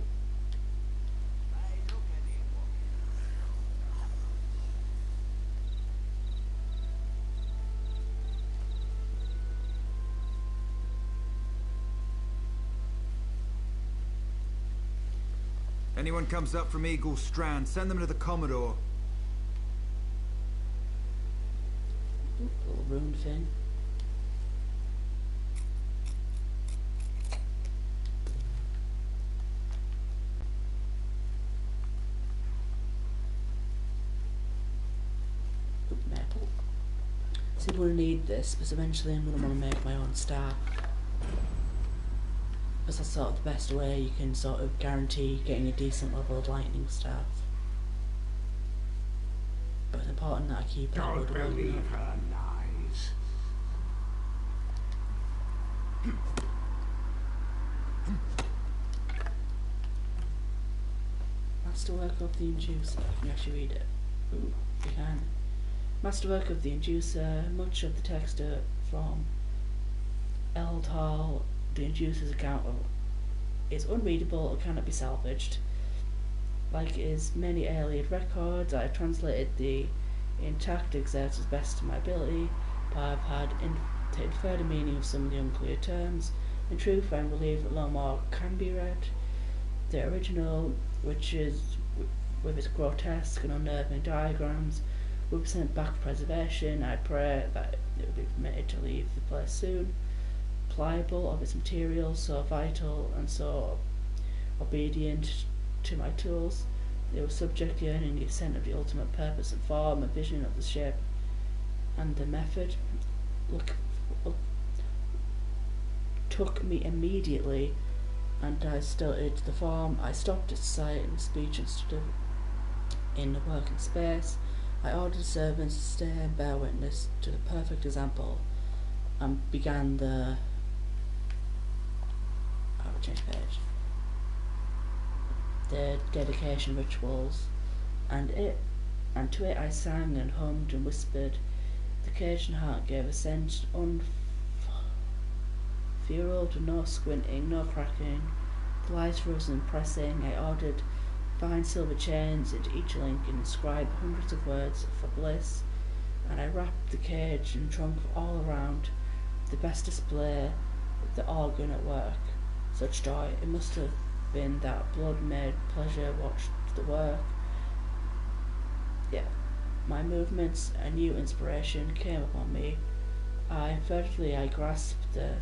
Anyone comes up from Eagle Strand, send them to the Commodore. Little rune thing. Maple. So I'm going to need this, because eventually I'm going to want to make my own staff. Because that's sort of the best way you can sort of guarantee getting a decent level of lightning staff. But it's important that I keep that Don't wood believe up. her lies. Masterwork of the Inducer. Can you actually read it? Ooh, you can. Masterwork of the Inducer. Much of the text from Eldhall, the Inducer's account is unreadable or cannot be salvaged. Like is many Aeoliad records, I have translated the intact excerpts as best of my ability, but I have had to infer the meaning of some of the unclear terms. In truth, I believe that no more can be read. The original, which is with its grotesque and unnerving diagrams, will be sent back for preservation. I pray that it will be permitted to leave the place soon. Pliable of its materials, so vital and so obedient to my tools, they were subject yearning the ascent of the ultimate purpose and form and vision of the ship and the method. Took me immediately, and I started the form. I stopped at sight and speech and stood in the working space. I ordered servants to stay and bear witness to the perfect example, and began the... I will change page. the dedication rituals, and to it I sang and hummed and whispered. The Cajun heart gave assent, unfurled, no squinting, no cracking. The lights rose and pressing. I ordered fine silver chains into each link and inscribed hundreds of words for bliss, and I wrapped the cage and trunk all around, the best display, the organ at work. Such joy, it must have been that blood made pleasure watched the work. Yeah, my movements, a new inspiration came upon me. I grasped the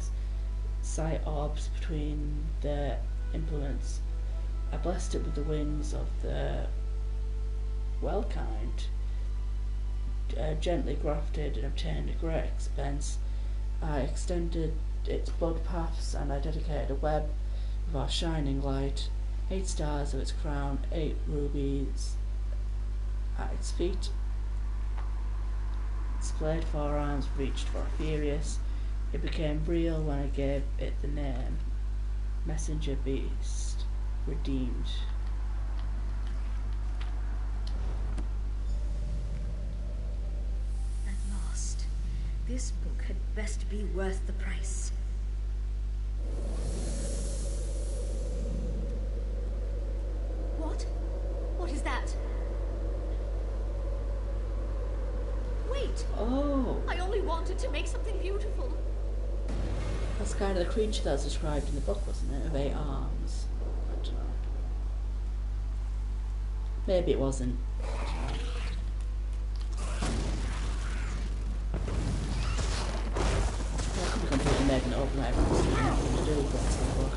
sight orbs between the implements. I blessed it with the wings of the well-kind, gently grafted and obtained at great expense. I extended its blood paths, and I dedicated a web of our shining light, 8 stars of its crown, 8 rubies at its feet. Its splayed forearms reached for Furious. It became real when I gave it the name Messenger Beast, redeemed. At last, this book had best be worth the price. What? What is that? Wait! Oh, I only wanted to make something beautiful. that's kind of the creature that was described in the book, wasn't it? Of 8 arms. I don't know. Maybe it wasn't. I don't know. I could be completely made an open eye, because there's nothing to do with what's in the book.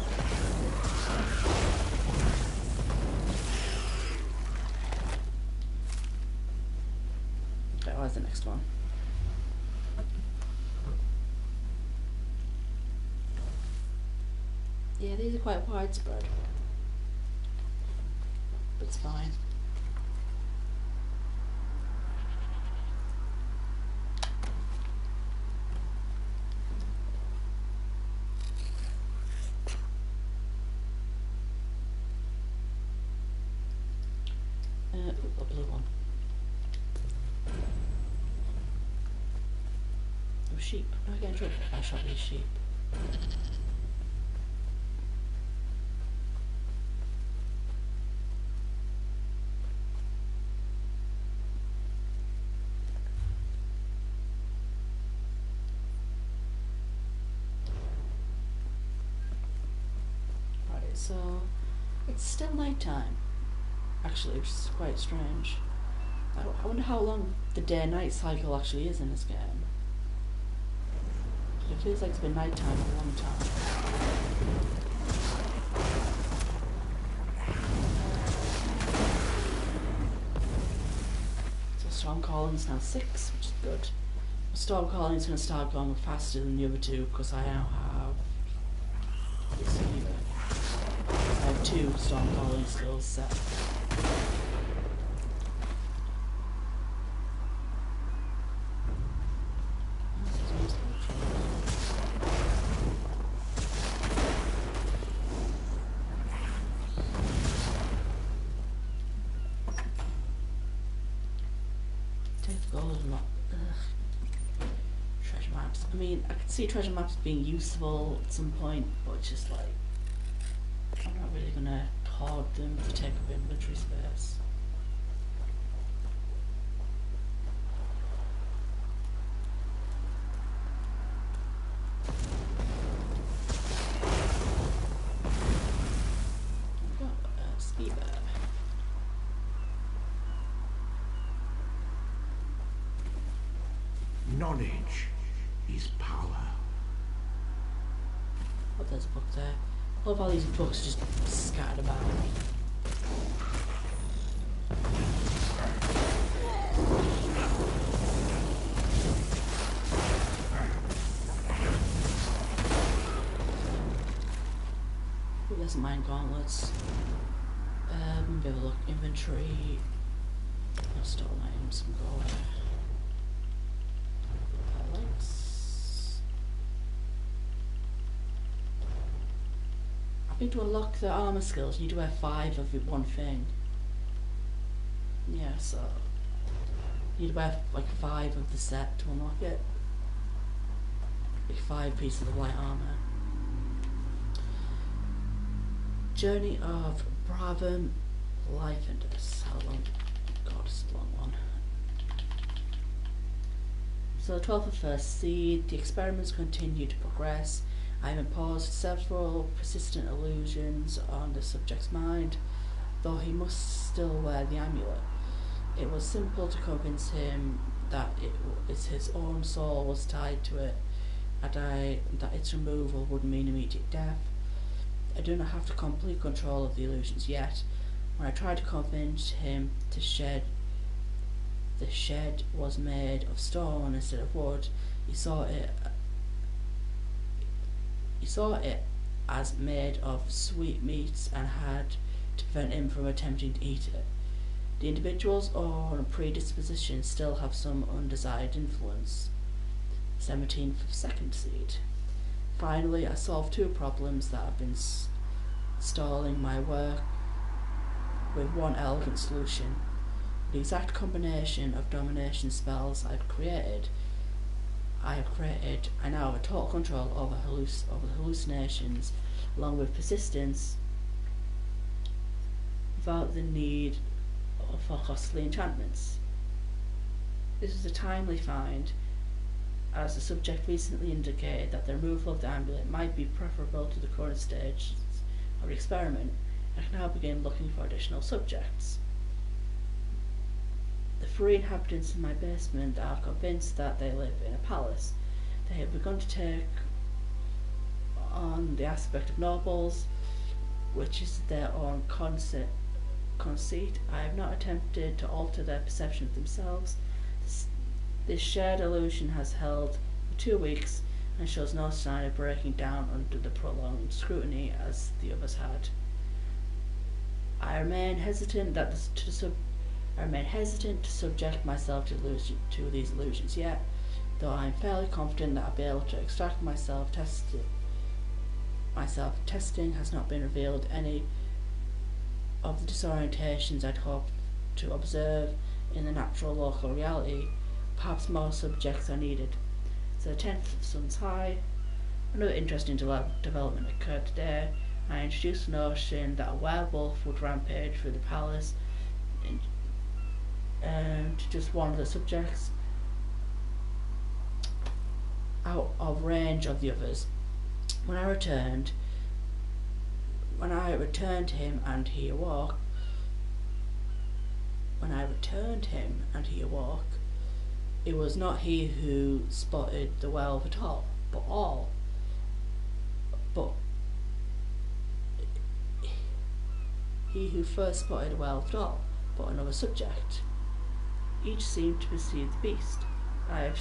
Okay, where's the next one? Yeah, these are quite widespread. But it's fine. A blue one. Oh, sheep. Oh, I get in trouble if I shot these sheep. Right, so it's still night time. Actually, which is quite strange. I wonder how long the day-night cycle actually is in this game. It feels like it's been night time for a long time. So Storm Calling's now 6, which is good. Storm Calling's going to start going faster than the other two because I now have this either. I have 2 Storm Calling skills set. Treasure maps. I mean, I could see treasure maps being useful at some point, but it's just like, I'm not really gonna hoard them to take up inventory space. I've got a ski bear. Knowledge is power. Oh, there's a book there. I love how these books are just scattered about. Oh, there's mine gauntlets. Maybe have a look. Inventory. No stolen items can go away. think to unlock the armor skills, you need to wear 5 of one thing. Yeah, so you need to wear like 5 of the set to unlock it. Like 5 pieces of light armor. Journey of Bravum Lyfandus. How long? God, it's a long one. So the 12th of First Seed, the experiments continue to progress. I have imposed several persistent illusions on the subject's mind, though he must still wear the amulet. It was simple to convince him that his own soul was tied to it, and that its removal would mean immediate death. I do not have complete control of the illusions yet. When I tried to convince him the shed was made of stone instead of wood, he saw it as made of sweetmeats and had to prevent him from attempting to eat it. The individual's own predispositions still have some undesired influence. 17th of Second Seed. Finally, I solved 2 problems that have been stalling my work with one elegant solution. The exact combination of domination spells I have created, I now have a total control over the hallucinations, along with persistence, without the need for costly enchantments. This is a timely find, as the subject recently indicated that the removal of the amulet might be preferable to the current stage of the experiment. I can now begin looking for additional subjects. The 3 inhabitants in my basement are convinced that they live in a palace. They have begun to take on the aspect of nobles, which is their own conceit. I have not attempted to alter their perception of themselves. This shared illusion has held for 2 weeks and shows no sign of breaking down under the prolonged scrutiny as the others had. I remain hesitant to subject myself to these illusions yet, though I am fairly confident that I'll be able to extract myself. Testing has not been revealed any of the disorientations I'd hoped to observe in the natural local reality. Perhaps more subjects are needed. So the 10th of Sun's High. Another interesting development occurred today. I introduced the notion that a werewolf would rampage through the palace to just one of the subjects, out of range of the others. When I returned him and he awoke, it was not he who spotted the werewolf at all, but he who first spotted the werewolf at all, but another subject. Each seemed to perceive the beast. I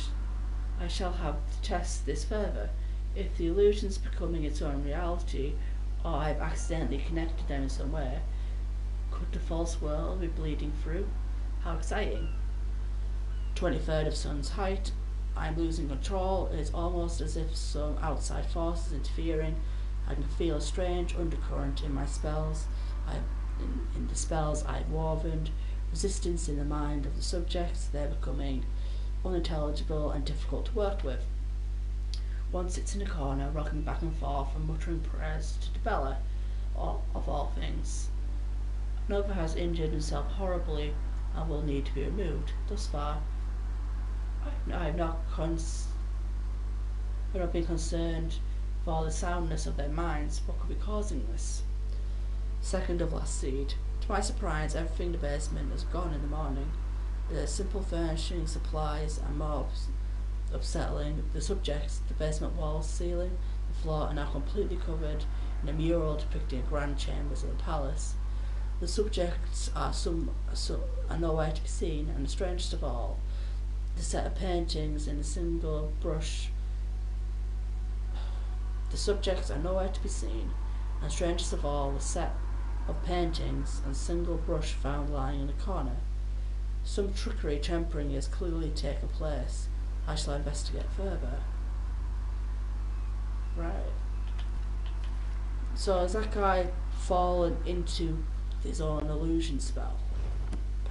shall have to test this further. If the illusion's becoming its own reality, or I've accidentally connected them in some way, could the false world be bleeding through? How exciting. 23rd of Sun's Height. I'm losing control. It is almost as if some outside force is interfering. I can feel a strange undercurrent in my spells. In the spells I've woven, resistance in the mind of the subjects. They're becoming unintelligible and difficult to work with. One sits in a corner, rocking back and forth and muttering prayers to Bella, of all things. Another has injured himself horribly and will need to be removed. Thus far, I have not been concerned for the soundness of their minds. What could be causing this? 2nd of Last Seed. To my surprise, everything in the basement is gone in the morning. The simple furnishing, supplies, and mobs upsetting the subjects. The basement walls, ceiling, the floor are now completely covered in a mural depicting the grand chambers of the palace. The subjects are nowhere to be seen, and the strangest of all, the set of paintings in a single brush. The subjects are nowhere to be seen, and strangest of all, the set of paintings and single brush found lying in a corner. Some trickery tempering has clearly taken place. I shall investigate further. Right. So has that guy fallen into his own illusion spell?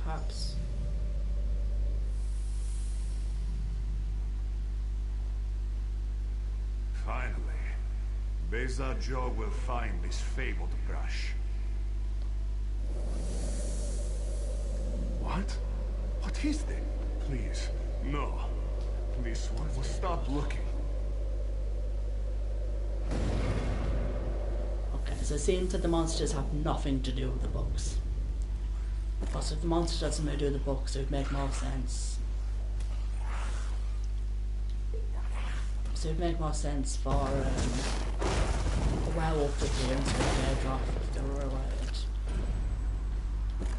Perhaps. Finally, Beza Joe will find this fabled brush. What? What is this? Please, no. This one will stop looking. Okay, so it seems that the monsters have nothing to do with the books. Because if the monsters had something to do with the books, it would make more sense. So it would make more sense for the werewolf to appear instead of Deirdre if they were related.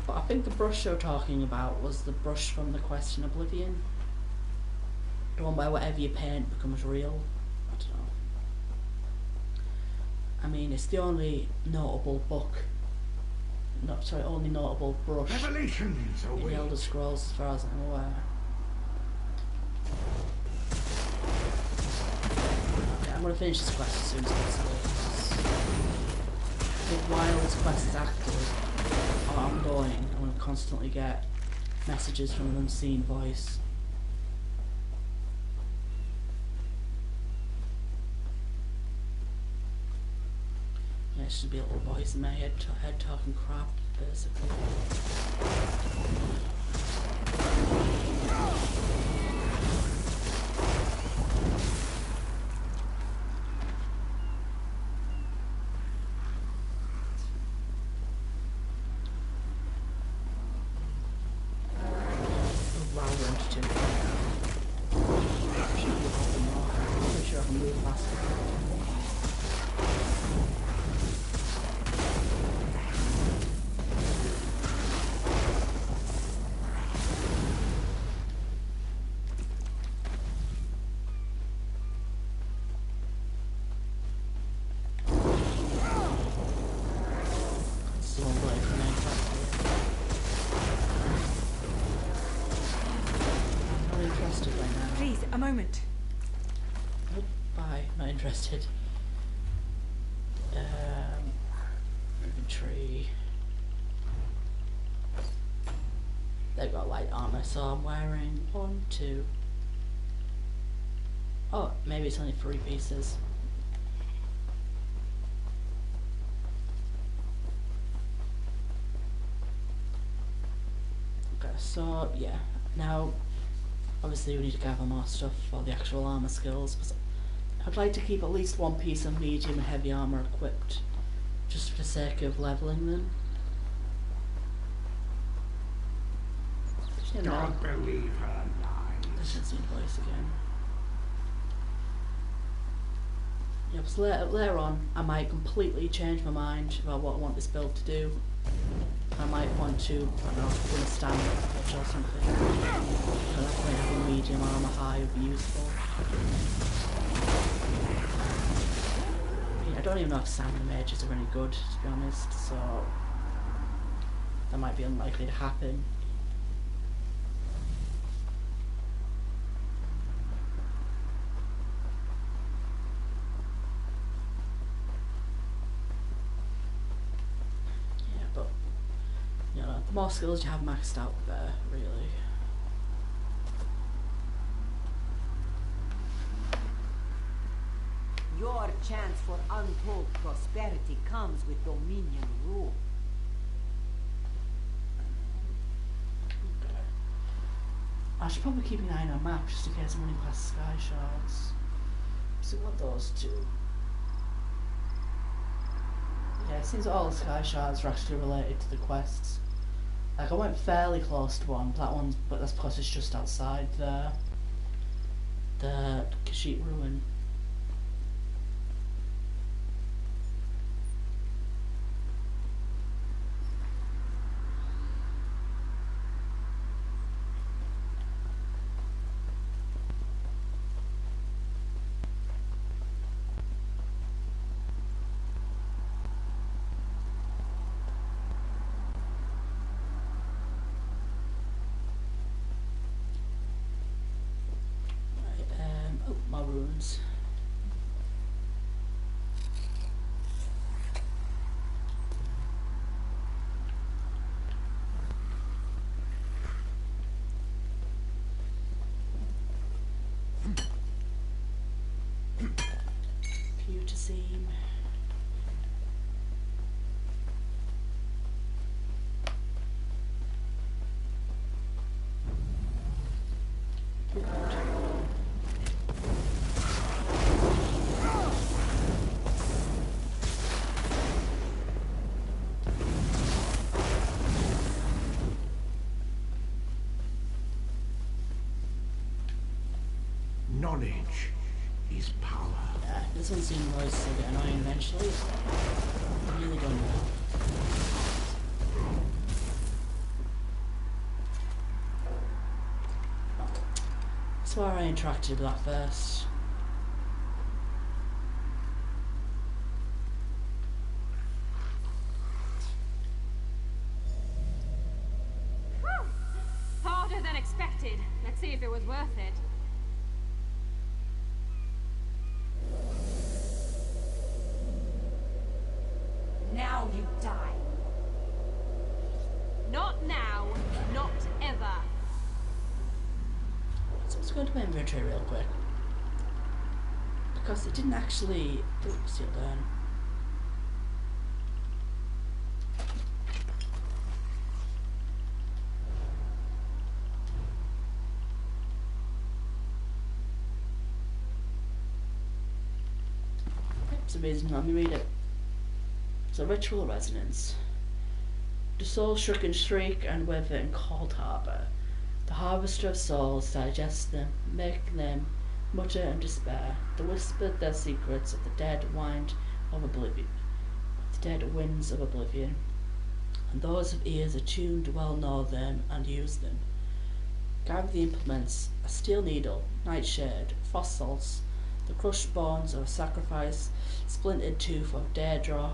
But I think the brush you're talking about was the brush from the Quest in Oblivion. The one where whatever you paint becomes real. I don't know. I mean, it's the only notable book. Only notable brush Revelations in the Elder Scrolls, as far as I'm aware. Okay, I'm gonna finish this quest as soon as possible. I think while this quest is active or ongoing, I'm gonna constantly get messages from an unseen voice. Yeah, it should be a little voice in my head talking crap, basically. Wow, we're into two. I'm pretty sure I can move faster. Please, a moment. Oh, bye. Not interested. Inventory. They've got light armor, so I'm wearing 1, 2. Oh, maybe it's only 3 pieces. Okay, so yeah. Now, obviously we need to gather more stuff for the actual armor skills, because I'd like to keep at least 1 piece of medium and heavy armor equipped, just for the sake of leveling them. You know, Don't believe her lies. there's an voice again. Yep, so later on I might completely change my mind about what I want this build to do. I might want to, I don't know, win a stand or something. At that point having medium armor high would be useful. I don't even know if salmon mages are any good, to be honest, so that might be unlikely to happen. Yeah, but you know, the more skills you have maxed out, the better, really. Your chance for untold prosperity comes with Dominion rule. I should probably keep an eye on a map just in case I'm running past sky shards. See what those do. Yeah, it seems that all the sky shards are actually related to the quests. Like, I went fairly close to one, but that's because it's just outside the Khajiit ruin. My runes. seem. Knowledge is power. Yeah, this one seems like it's a bit annoying eventually. I'm really going well. That's why I interacted with that first. Whew. Harder than expected. Let's see if it was worth it. Now you die. Not now, not ever. So let's go into my inventory real quick. Because it didn't actually... Oops, still done. It's amazing. Let me read it. It's a ritual resonance. The soul shook and shriek and wither in cold harbour. The harvester of souls digests them, make them mutter and despair. They whispered their secrets of the dead wind of oblivion, the dead winds of oblivion. And those of ears attuned well know them and use them. Gather the implements, a steel needle, nightshade, fossils, the crushed bones of a sacrifice, splintered tooth of Deirdre,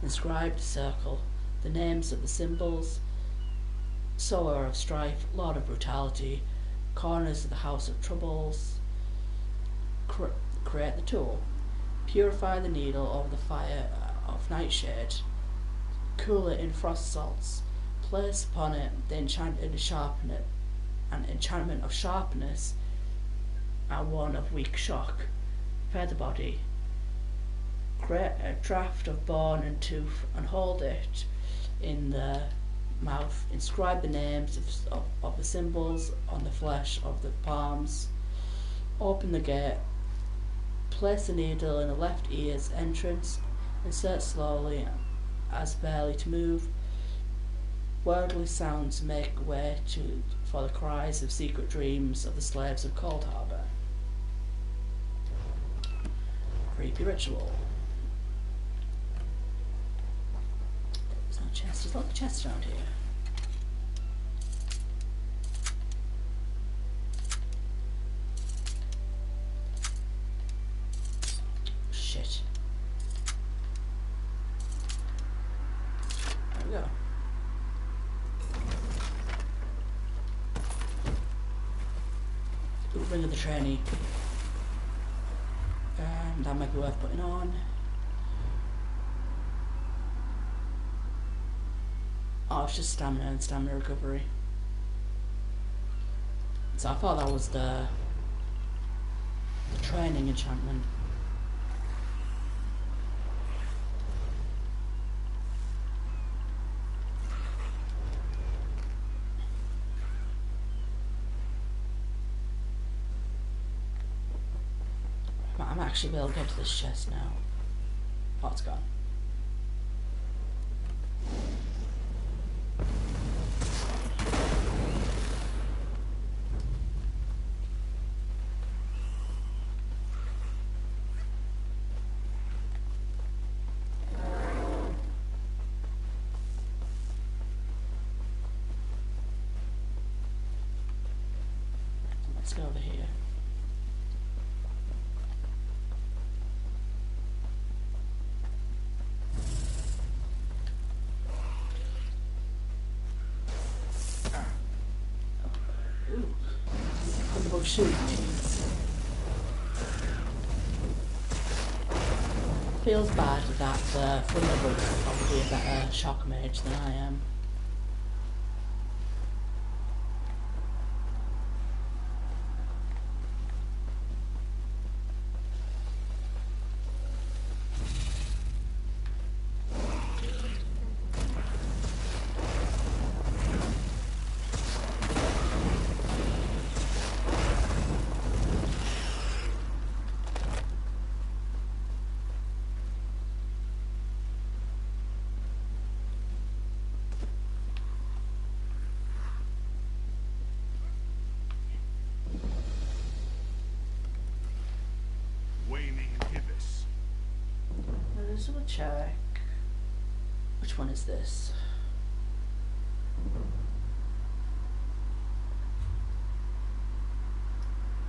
inscribed circle, the names of the symbols, sower of strife, lord of brutality, corners of the house of troubles. Create the tool, purify the needle over the fire of nightshade, cool it in frost salts, place upon it the enchantment of sharpness and one of weak shock. Prepare the body, create a draught of bone and tooth and hold it in the mouth. Inscribe the names of the symbols on the flesh of the palms. Open the gate. Place the needle in the left ear's entrance. Insert slowly as barely to move. Worldly sounds make way for the cries of secret dreams of the slaves of Cold Harbour. Creepy ritual. There's no chest. There's a lot of chests around here. Shit. There we go. Ooh, ring of the trainee. That might be worth putting on. Oh, it's just stamina and stamina recovery. So I thought that was the training enchantment. I'm actually able to get to this chest now. Oh, it's gone. Let's go over here. Shoot me. Feels bad that the Thunderbolt is probably a better shock mage than I am. double check. Which one is this?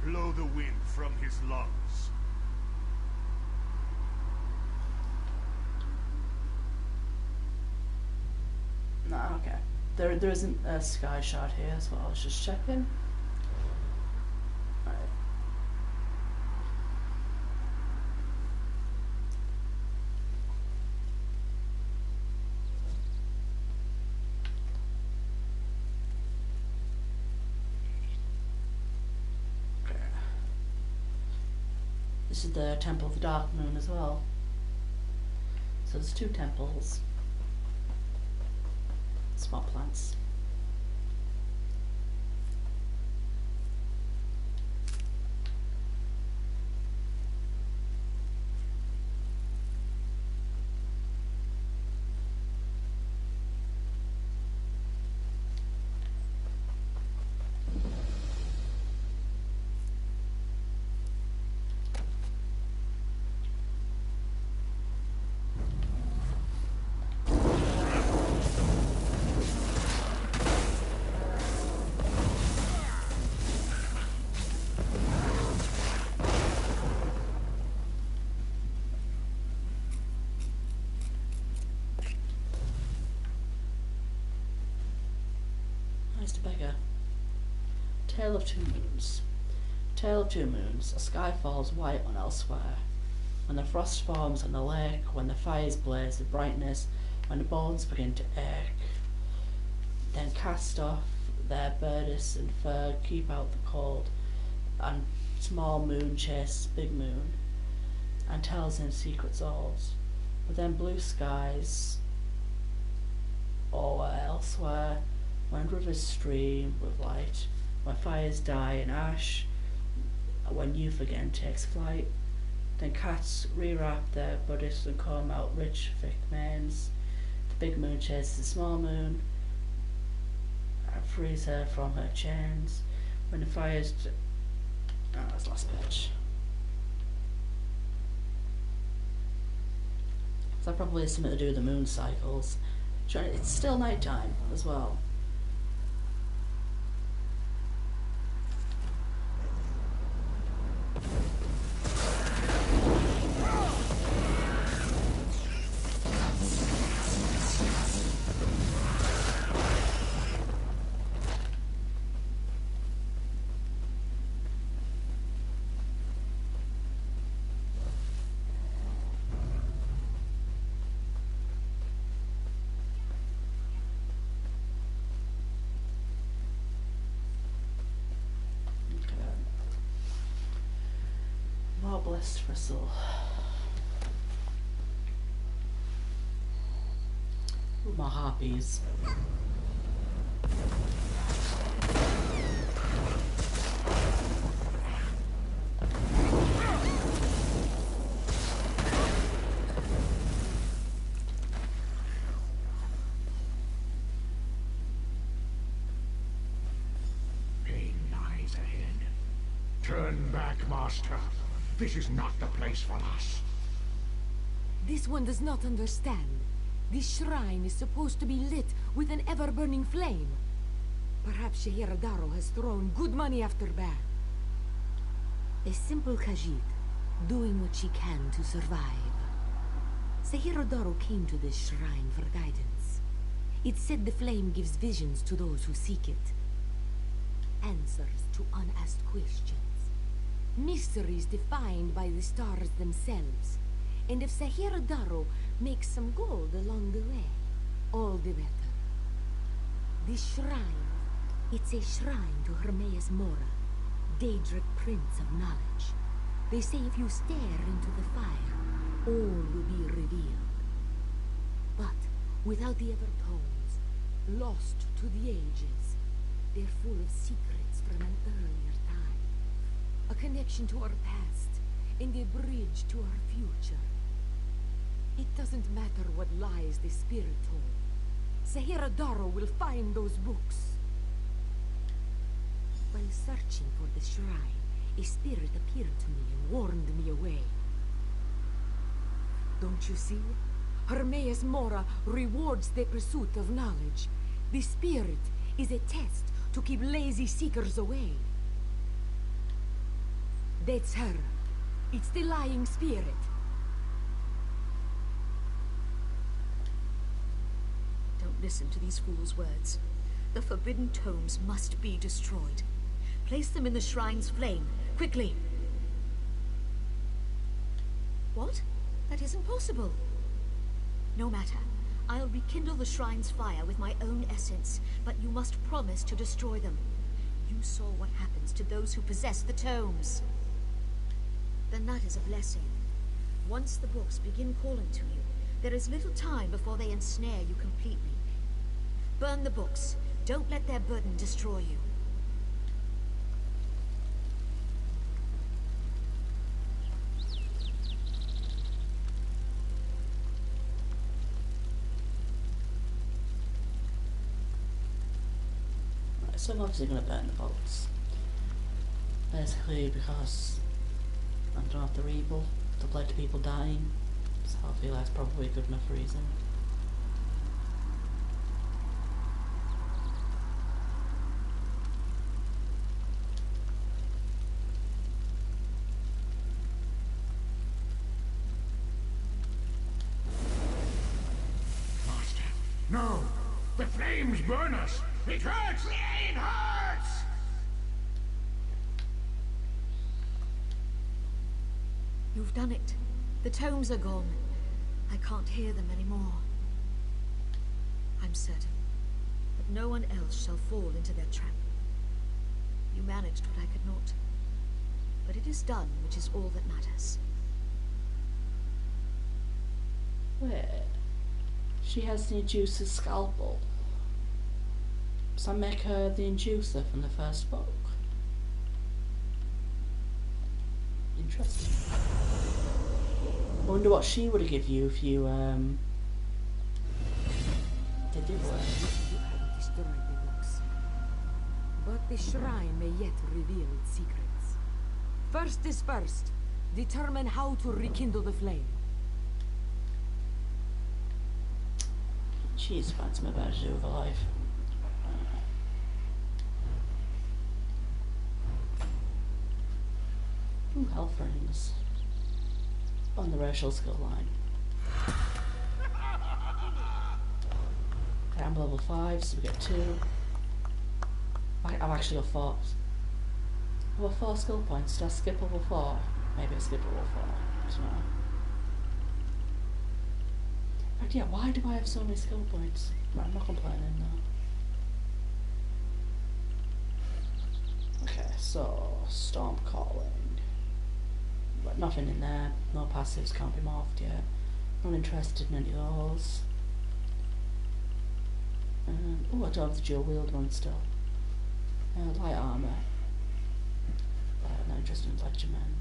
Blow the wind from his lungs. No, okay. There isn't a sky shot here as well. I was just checking. Alright. Okay. This is the Temple of the Dark Moon as well. So there's two temples. Swamp plants. Mr. Beggar. Tale of Two Moons. Tale of Two Moons. A sky falls white on elsewhere. When the frost forms on the lake, when the fires blaze with brightness, when the bones begin to ache, then cast off their burdens and fur, keep out the cold, and small moon chases big moon, and tells him secrets old. But then blue skies, or elsewhere, when rivers stream with light, when fires die in ash, when youth again takes flight, then cats rewrap their bodies and comb out rich, thick manes. The big moon chases the small moon and frees her from her chains. When the fires... Oh, that's the last page. So that probably has something to do with the moon cycles. It's still nighttime as well. Blessed Bristle. Ooh, my harpies. Pain lies ahead. Turn back, Master. This is not the place for us. This one does not understand. This shrine is supposed to be lit with an ever-burning flame. Perhaps Shehiradaro has thrown good money after bad. A simple Khajiit, doing what she can to survive. Shehiradaro came to this shrine for guidance. It said the flame gives visions to those who seek it. Answers to unasked questions. Mysteries defined by the stars themselves. And if Shehiradaro makes some gold along the way, all the better. This shrine, it's a shrine to Hermaeus Mora, Daedric Prince of Knowledge. They say if you stare into the fire, all will be revealed. But without the Evertones, lost to the ages, they're full of secrets from an earlier time. A connection to our past, and a bridge to our future. It doesn't matter what lies the spirit told. Shehiradaro will find those books. While searching for the shrine, a spirit appeared to me and warned me away. Don't you see? Hermes Mora rewards the pursuit of knowledge. The spirit is a test to keep lazy seekers away. That's her. It's the lying spirit. Don't listen to these fools' words. The forbidden tomes must be destroyed. Place them in the shrine's flame, quickly. What? That isn't possible. No matter. I'll rekindle the shrine's fire with my own essence, but you must promise to destroy them. You saw what happens to those who possess the tomes. Then that is a blessing. Once the books begin calling to you, there is little time before they ensnare you completely. Burn the books. Don't let their burden destroy you. So I'm obviously going to burn the bolts. Basically because I don't have the rebuild to play to people dying. So I feel that's probably a good enough reason. Master, no! The flames burn us! It hurts! It hurts! You've done it. The tomes are gone. I can't hear them anymore. I'm certain that no one else shall fall into their trap. You managed what I could not. But it is done, which is all that matters. Wait. She has the Inducer's scalpel. Does that make her the Inducer from the first book? Interesting. I wonder what she would have given you if you did the work. You haven't destroyed the books. But the shrine may yet reveal its secrets. First is first. Determine how to rekindle the flame. Jeez, find something better to do with her life. Ooh, health rings. On the racial skill line. Okay, I'm level 5, so we get 2. I've actually got 4. I've got 4 skill points. Did I skip level 4? Maybe I skipped level 4. I don't know. But yeah, why do I have so many skill points? I'm not complaining though. Okay, so Storm Calling. But nothing in there. No passives can't be morphed yet. Not interested in any of those. Oh, I don't have the dual wield one still. Light armor. Not interested in Ledger Man.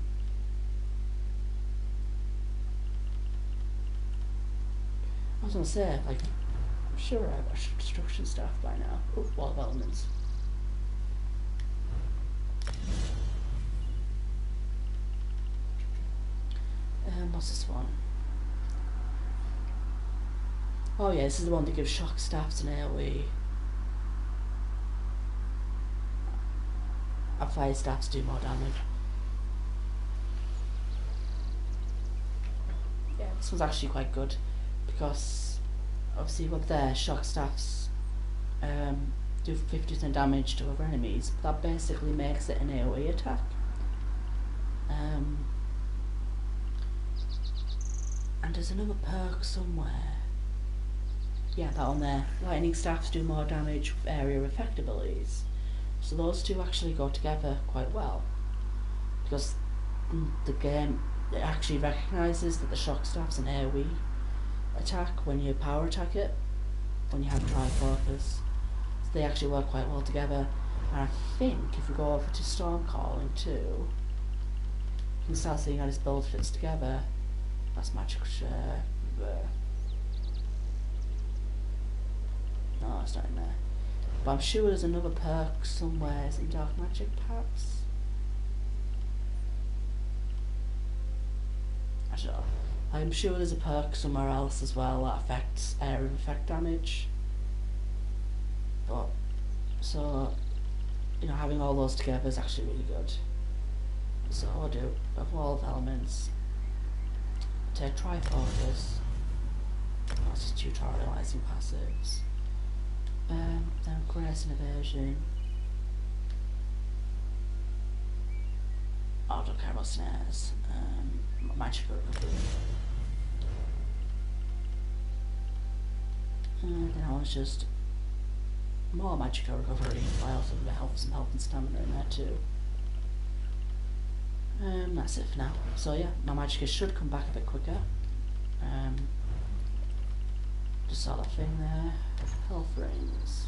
I was gonna say, like, I'm sure I have destruction stuff by now. Oh, wall of elements. What's this one? Oh yeah, this is the one that gives shock staffs and AoE. And fire staffs do more damage. Yeah, this one's actually quite good because obviously what their shock staffs do 50% damage to other enemies, but that basically makes it an AoE attack. And there's another perk somewhere. Yeah, that one there. Lightning staffs do more damage with area effect abilities. So those two actually go together quite well. Because the game it actually recognises that the shock staff's an AoE attack when you power attack it, when you have Trifocus. So they actually work quite well together. And I think if we go over to Storm Calling too, you can start seeing how this build fits together. That's magic share. No, it's not in there. But I'm sure there's another perk somewhere. Is it in Dark Magic, perhaps? I don't know. I'm sure there's a perk somewhere else as well that affects area of effect damage. But, so, you know, having all those together is actually really good. So I'll do Evolve Elements, take Trifocus, that's just tutorializing passives, then Grace and Evasion. I don't care about snares, magical recovery. And then I want just more magical recovery, but I also have some health and stamina in there too. That's it for now. So yeah, my magicka should come back a bit quicker. Just saw that thing there. Health rings.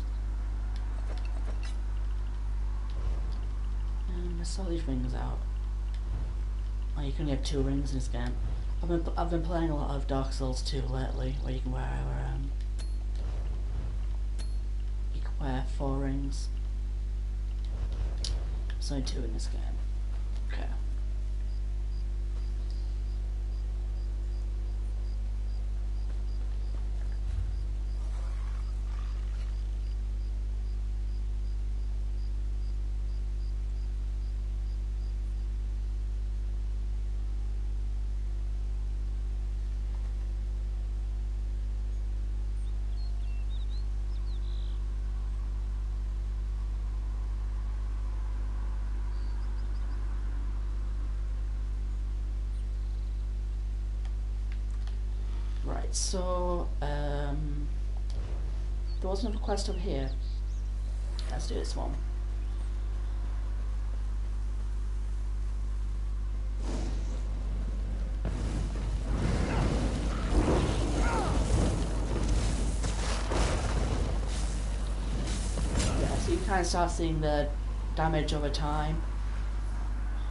Let's sort these rings out. Oh, you can get 2 rings in this game. I've been playing a lot of Dark Souls 2 lately, where you can wear 4 rings. There's only 2 in this game. Okay. Right, so there was another quest over here. Let's do this one. Yeah, so you kind of start seeing the damage over time.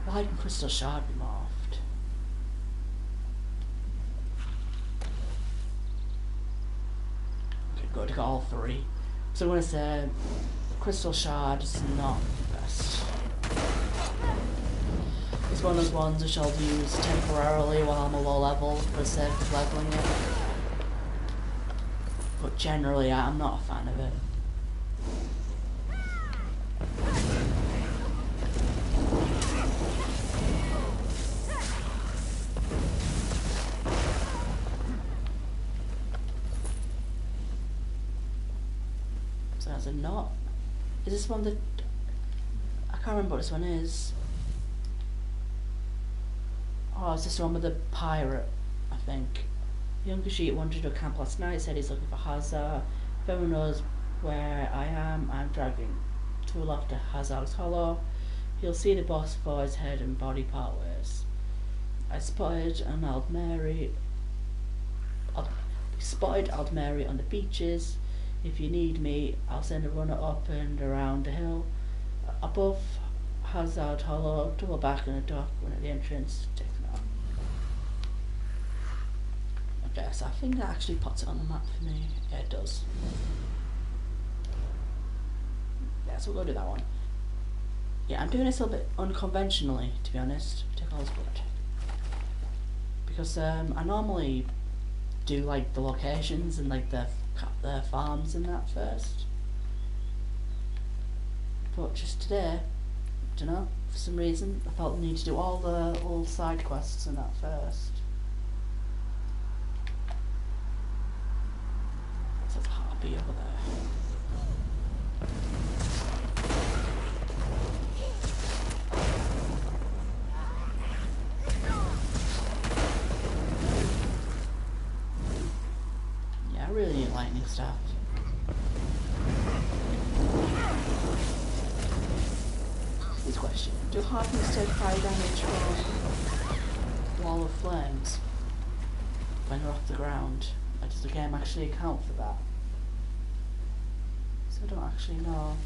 Why can Crystal Shard be morphed? Good, got all 3. So I'm going to say Crystal Shard is not the best. It's one of those ones which I'll use temporarily while I'm a low level for the sake of leveling it. But generally I'm not a fan of it. Not. Is this one that I can't remember what this one is? Oh, is this the one with the pirate? I think. Young Khajiit wandered to a camp last night. Said he's looking for Hazard. If anyone knows where I am, I'm dragging tool after Hazard's Hollow. You'll see the boss for his head and body part ways. I spotted Aldmeri on the beaches. If you need me, I'll send a runner up and around the hill. Above Hazard Hollow, double back in the dock, one at the entrance, take them out. Okay, so I think that actually puts it on the map for me. Yeah, it does. Yeah, so we'll go do that one. Yeah, I'm doing this a little bit unconventionally, to be honest. Take all this blood. Because I normally do like the locations and like the farms and that first, but just today, I don't know, for some reason I felt the need to do all the little side quests and that first. There's a harpy over there. I really need lightning stuff. This question. Do harpies take fire damage from Wall of Flames when they're off the ground? Or does the game actually account for that? So I don't actually know.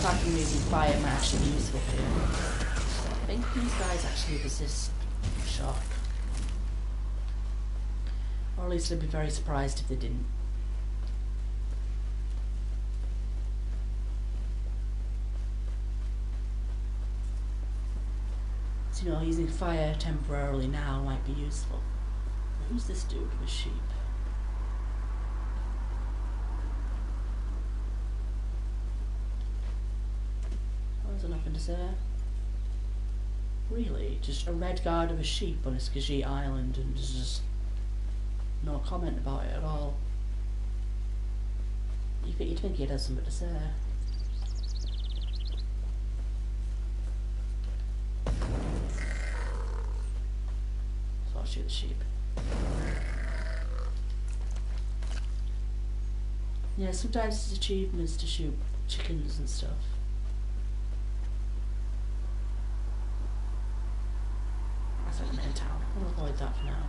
fact I'm using fire might actually be useful here. I think these guys actually resist shock. Or at least I'd be very surprised if they didn't. So, you know, using fire temporarily now might be useful. Who's this dude with sheep? There's nothing to say. Really? Just a red guard of a sheep on a Skajit island and there's just no comment about it at all. You'd think he'd have something to say. So I'll shoot the sheep. Yeah, sometimes it's achievements to shoot chickens and stuff. That's like the main town. I'll avoid that for now.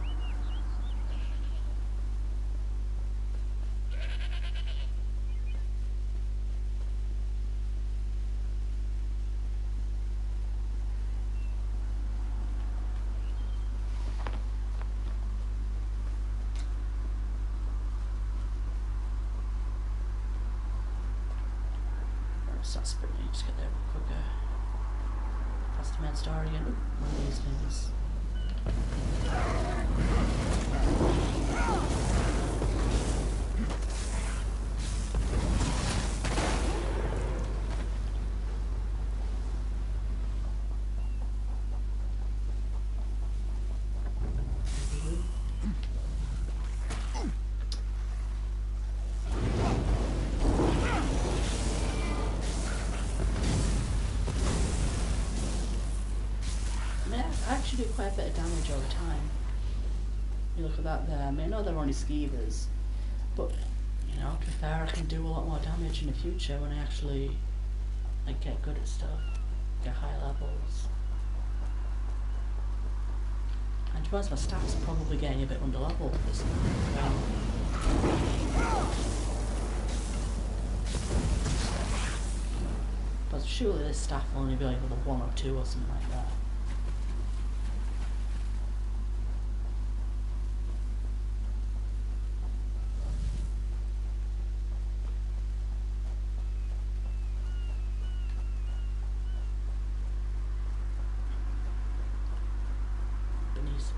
Start sprinting, just get there quicker. Past the main star again. One of these things. I actually do quite a bit of damage over time. You look at that there. I mean, I know they're only skeevers, but you know, to be fair, I can do a lot more damage in the future when I actually like get good at stuff, get high levels. And to be honest, my stats are probably getting a bit under leveled at this point as well. But surely this staff will only be like level 1 or 2 or something like that.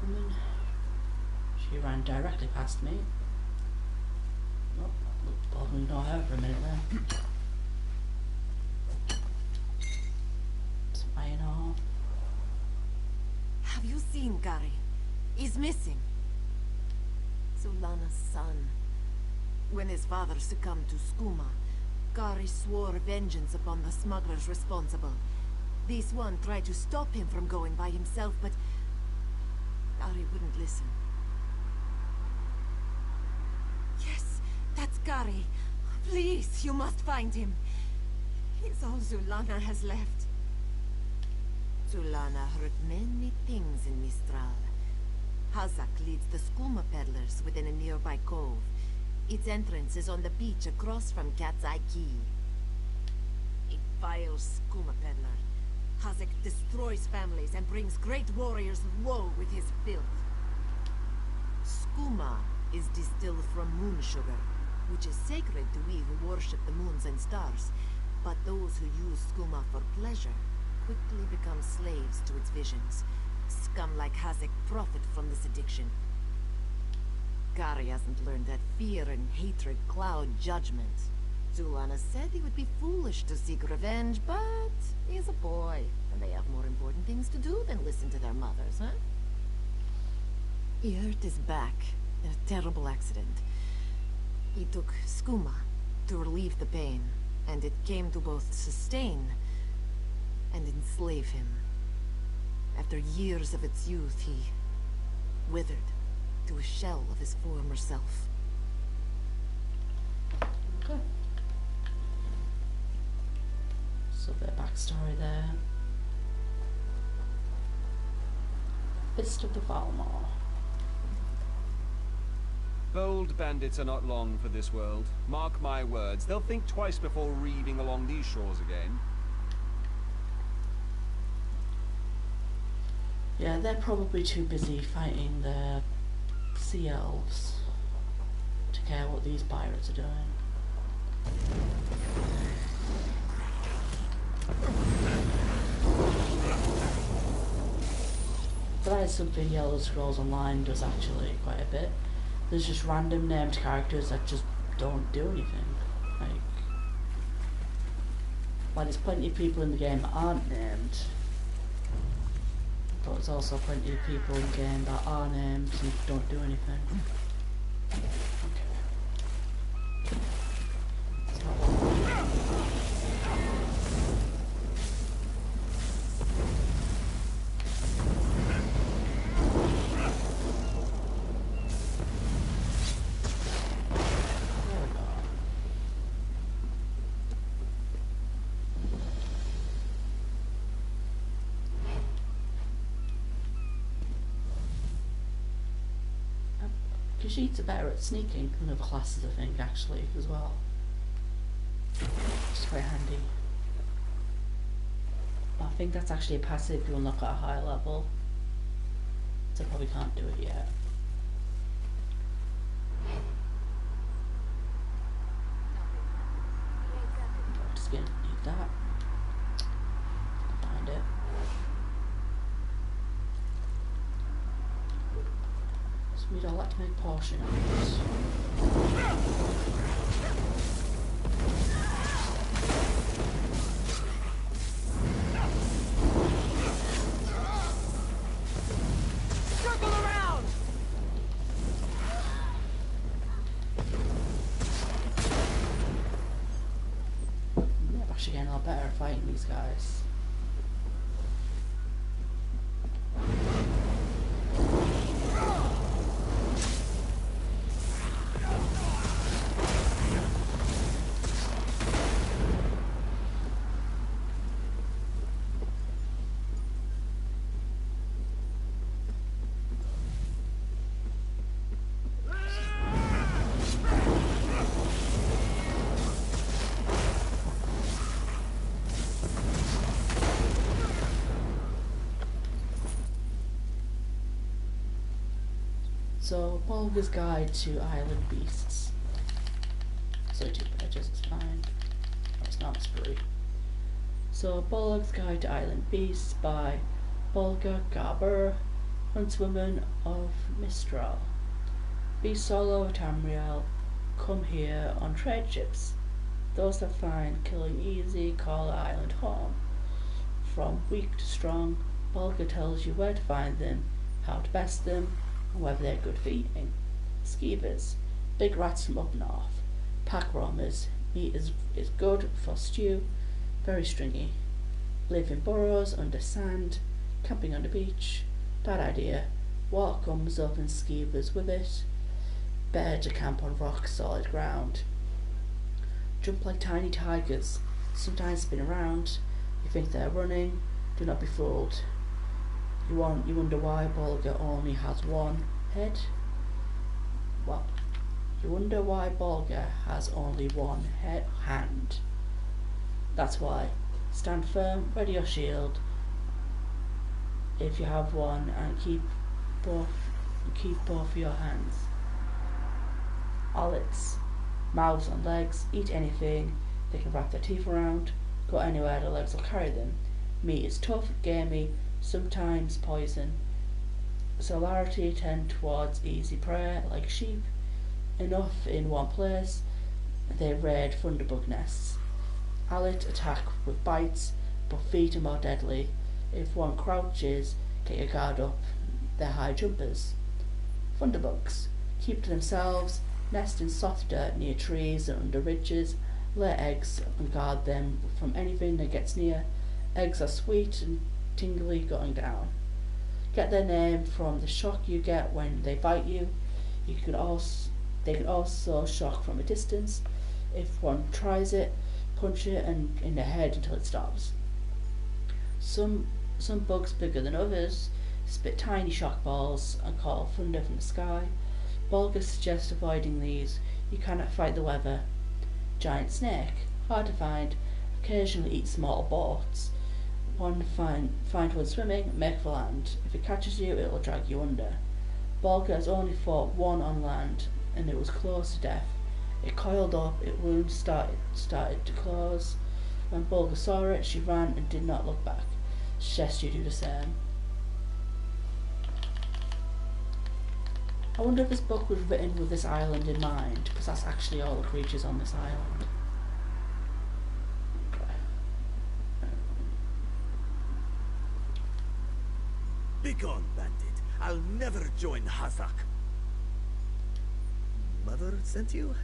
Woman. She ran directly past me. Oh, looked probably not her for a minute there. Some iron ore. Have you seen Gary? He's missing. Zulana's son. When his father succumbed to skooma, Gary swore vengeance upon the smugglers responsible. This one tried to stop him from going by himself, but Gary wouldn't listen. Yes, that's Gary. Please, you must find him. He's all Zulana has left. Zulana heard many things in Mistral. Hazak leads the skooma peddlers within a nearby cove. Its entrance is on the beach across from Cat's Eye Key. A vile skooma peddler. Hazak destroys families and brings great warriors woe with his filth. Skooma is distilled from moon sugar, which is sacred to we who worship the moons and stars. But those who use skooma for pleasure quickly become slaves to its visions. Scum like Hazak profit from this addiction. Gary hasn't learned that fear and hatred cloud judgment. Zulana said he would be foolish to seek revenge, but he's a boy, and they have more important things to do than listen to their mothers, huh? He hurt his back in a terrible accident. He took skooma to relieve the pain, and it came to both sustain and enslave him. After years of its youth, he withered to a shell of his former self. Okay. So a bit of backstory there. Fist of the Valmar. Bold bandits are not long for this world. Mark my words, they'll think twice before reaving along these shores again. Yeah, they're probably too busy fighting the sea elves to care what these pirates are doing. But that is something the Elder Scrolls Online does actually quite a bit. There's just random named characters that just don't do anything. Like there's plenty of people in the game that aren't named, but there's also plenty of people in the game that are named and don't do anything. Okay. It's not one. Khajiits are better at sneaking than other classes, I think, actually, as well. It's quite handy. I think that's actually a passive you unlock at a higher level, so I probably can't do it yet. Just gonna need that. Find it. Sweet, I like to make potions. Circle around! I'm actually getting a lot better at fighting these guys. So, Bolga's Guide to Island Beasts. So 2 pages, it's fine. Oh, it's not, it's free. So, Bolga's Guide to Island Beasts by Bolga Garber, Huntswoman of Mistral. Beasts all over Tamriel come here on trade ships. Those that find killing easy call the island home. From weak to strong, Bolga tells you where to find them, how to best them, and whether they're good for eating. Skeevers, big rats from up north. Pack roamers, meat is good for stew, very stringy. Live in burrows under sand, camping on the beach. Bad idea. Water comes up and skeevers with it. Better to camp on rock solid ground. Jump like tiny tigers, sometimes spin around. You think they're running, do not be fooled. You wonder why Bolga only has one head? What? You wonder why Bolga has only one hand. That's why. Stand firm, ready your shield, if you have one, and keep both of your hands. Owlets, mouths and legs, eat anything they can wrap their teeth around, go anywhere the legs will carry them. Meat is tough, gamey, sometimes poison. Celerity tend towards easy prey, like sheep. Enough in one place, they raid thunderbug nests. Owlet attack with bites, but feet are more deadly. If one crouches, get your guard up, they're high jumpers. Thunderbugs keep to themselves, nest in soft dirt near trees and under ridges, lay eggs and guard them from anything that gets near. Eggs are sweet and tingly going down. Get their name from the shock you get when they bite you. They can also shock from a distance. If one tries it, punch it in the head until it stops. Some bugs bigger than others spit tiny shock balls and call thunder from the sky. Bolga suggests avoiding these. You cannot fight the weather. Giant snake, hard to find, occasionally eats small boats. Find one swimming, make for land. If it catches you, it will drag you under. Bolga has only fought one on land, and it was close to death. It coiled up, its wounds started to close. When Bolga saw it, she ran and did not look back. Suggest you do the same. I wonder if this book was written with this island in mind, because that's actually all the creatures on this island. Begone, bandit. I'll never join Hazak. Mother sent you?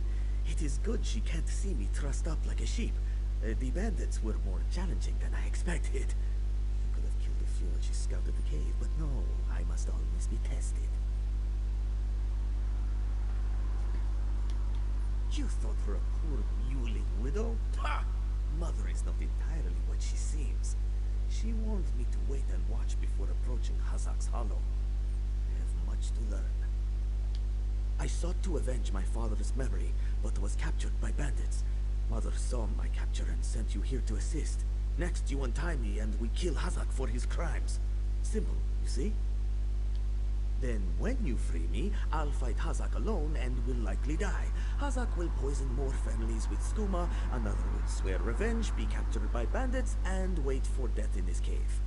It is good she can't see me trussed up like a sheep. The bandits were more challenging than I expected. You could have killed a few when she scouted the cave, but no, I must always be tested. You thought her a poor mewling widow? Ha! Mother is not entirely what she seems. She warned me to wait and watch before approaching Hazak's Hollow. I have much to learn. I sought to avenge my father's memory, but was captured by bandits. Mother saw my capture and sent you here to assist. Next, you untie me and we kill Hazak for his crimes. Simple, you see? Then when you free me, I'll fight Hazak alone and will likely die. Hazak will poison more families with skooma, another will swear revenge, be captured by bandits, and wait for death in this cave.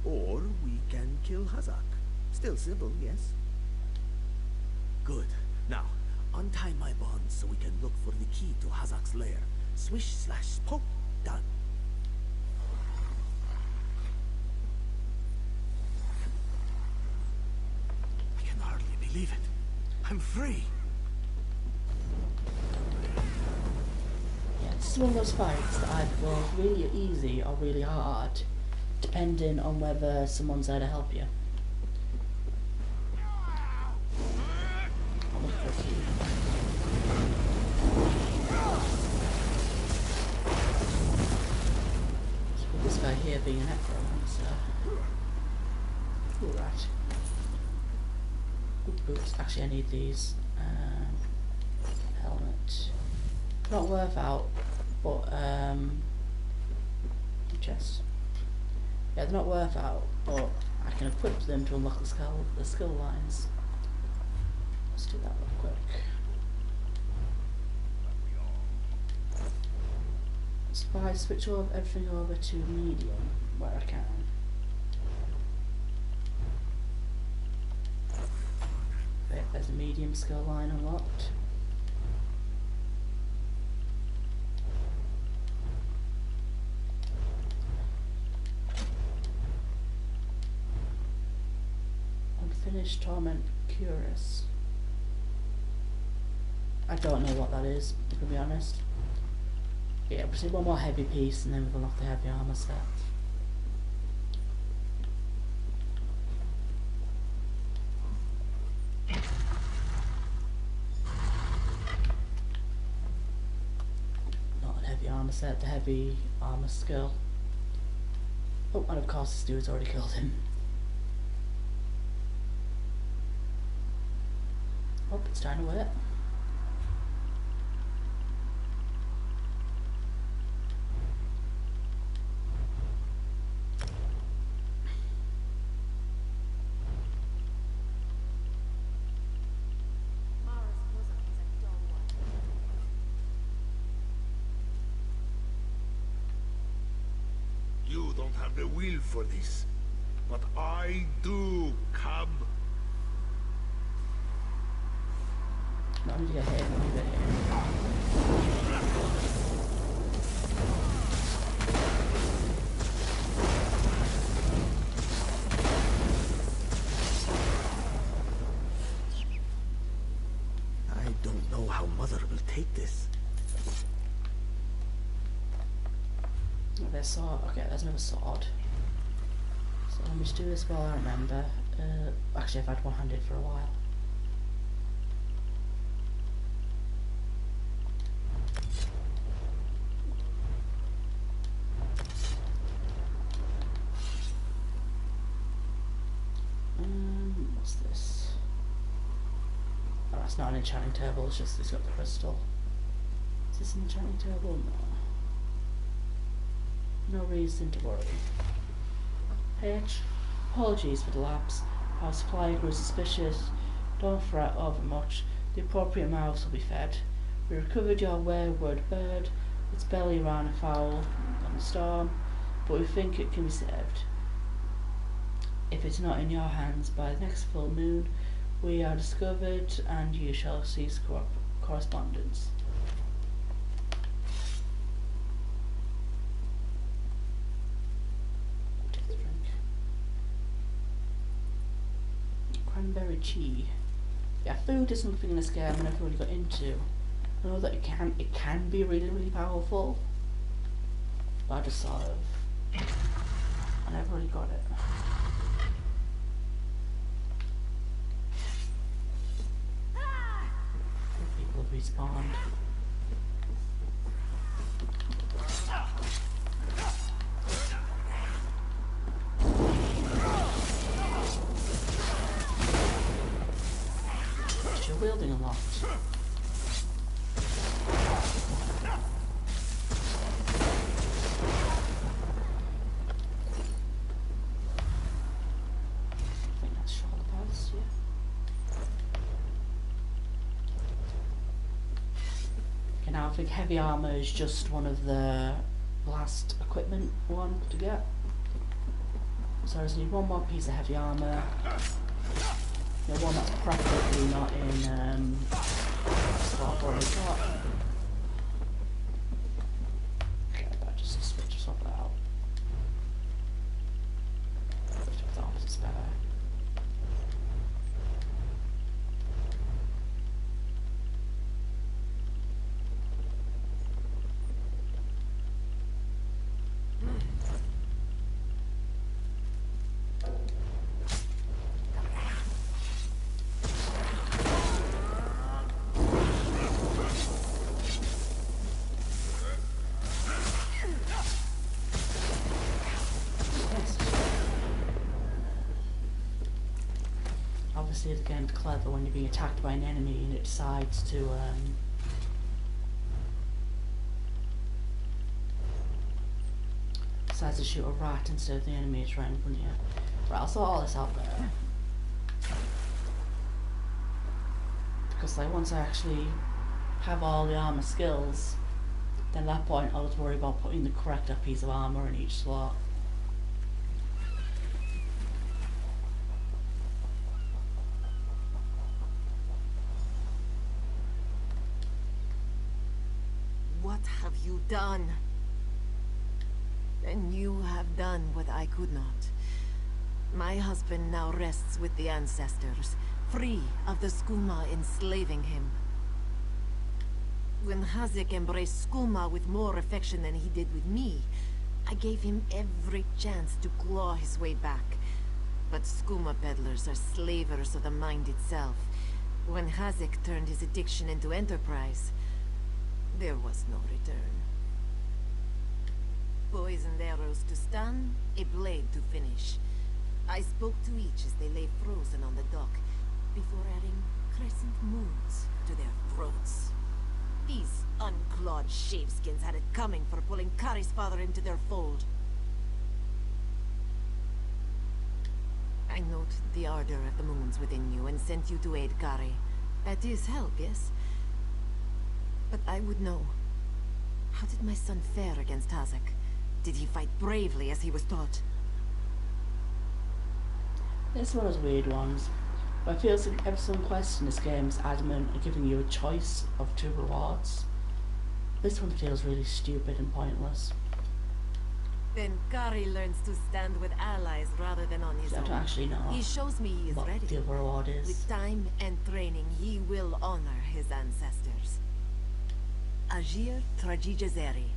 Or we can kill Hazak. Still simple, yes? Good. Now, untie my bonds so we can look for the key to Hazak's lair. Swish slash poke, done. I can hardly believe it. I'm free. Yeah, this is one of those fights that either goes really easy or really hard, depending on whether someone's there to help you. This guy here being an necromancer. Right. Good boots. Actually, I need these. Helmet. Not worth out, but chest. Yeah, they're not worth out, but I can equip them to unlock the skill lines. Let's do that real quick. So if I switch everything over to medium, where I can. Okay, there's a medium skill line unlocked. Unfinished Torment Curious. I don't know what that is, to be honest. Yeah, we'll see one more heavy piece and then we'll unlock the heavy armor set. Not a heavy armor set, the heavy armor skill. Oh, and of course this dude's already killed him. Oh, it's time to wait. You don't have the will for this, but I do, cub. Not only get hit, not even get hit. I don't know how Mother will take this. There's sword. Okay, there's another sword. So let me just do this while I remember. Actually, I've had one-handed for a while. What's this? Alright, it's not an enchanting table, it's just it's got the crystal. Is this an enchanting table? No. No reason to worry. H. Apologies for the lapse. Our supplier grew suspicious. Don't fret over much. The appropriate mouths will be fed. We recovered your wayward bird. Its belly ran afoul on the storm, but we think it can be saved. If it's not in your hands by the next full moon, we are discovered and you shall cease correspondence. Take the drink. Cranberry tea. Yeah, food is something in this game I never really got into. I know that it can be really, really powerful, but I just sort of, I never really got it. People have respawned. You're wielding a lot. Now I think heavy armour is just one of the last equipment one to get. So I just need one more piece of heavy armour. The one that's preferably not in what I've already got. Okay, but just swap it out. The opposite's better. Obviously the game's clever when you're being attacked by an enemy and it decides to shoot a rat instead of the enemy is right in front of you. Right, I'll sort all this out there. Because like once I actually have all the armour skills, then at that point I'll just worry about putting the correct piece of armour in each slot. What have you done? And you have done what I could not. My husband now rests with the ancestors, free of the Skooma enslaving him. When Hazek embraced Skooma with more affection than he did with me, I gave him every chance to claw his way back. But Skooma peddlers are slavers of the mind itself. When Hazek turned his addiction into enterprise, there was no return. Poisoned arrows to stun, a blade to finish. I spoke to each as they lay frozen on the dock, before adding crescent moons to their throats. These unclawed shaveskins had it coming for pulling Kari's father into their fold. I note the ardor of the moons within you and sent you to aid Kari. That is help, yes? But I would know. How did my son fare against Hazek? Did he fight bravely as he was taught? This one of those weird ones. But I feel like every single quest in this game is adamant at giving you a choice of 2 rewards. This one feels really stupid and pointless. Then Kari learns to stand with allies rather than on his own. I don't actually know. He shows me he is what ready. The reward is. With time and training, he will honor his ancestors. Agir Trajijazeri.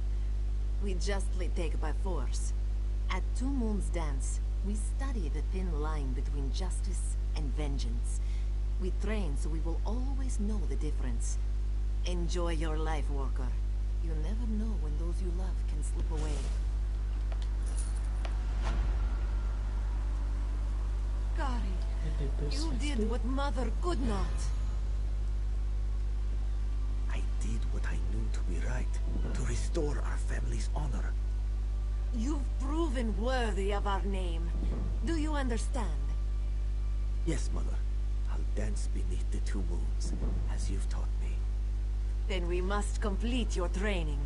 We justly take by force. At 2 Moons Dance, we study the thin line between justice and vengeance. We train so we will always know the difference. Enjoy your life, Walker. You never know when those you love can slip away. Kari, you did what Mother could not. family's honor. You've proven worthy of our name. Do you understand? Yes, Mother. I'll dance beneath the two moons, as you've taught me. Then we must complete your training.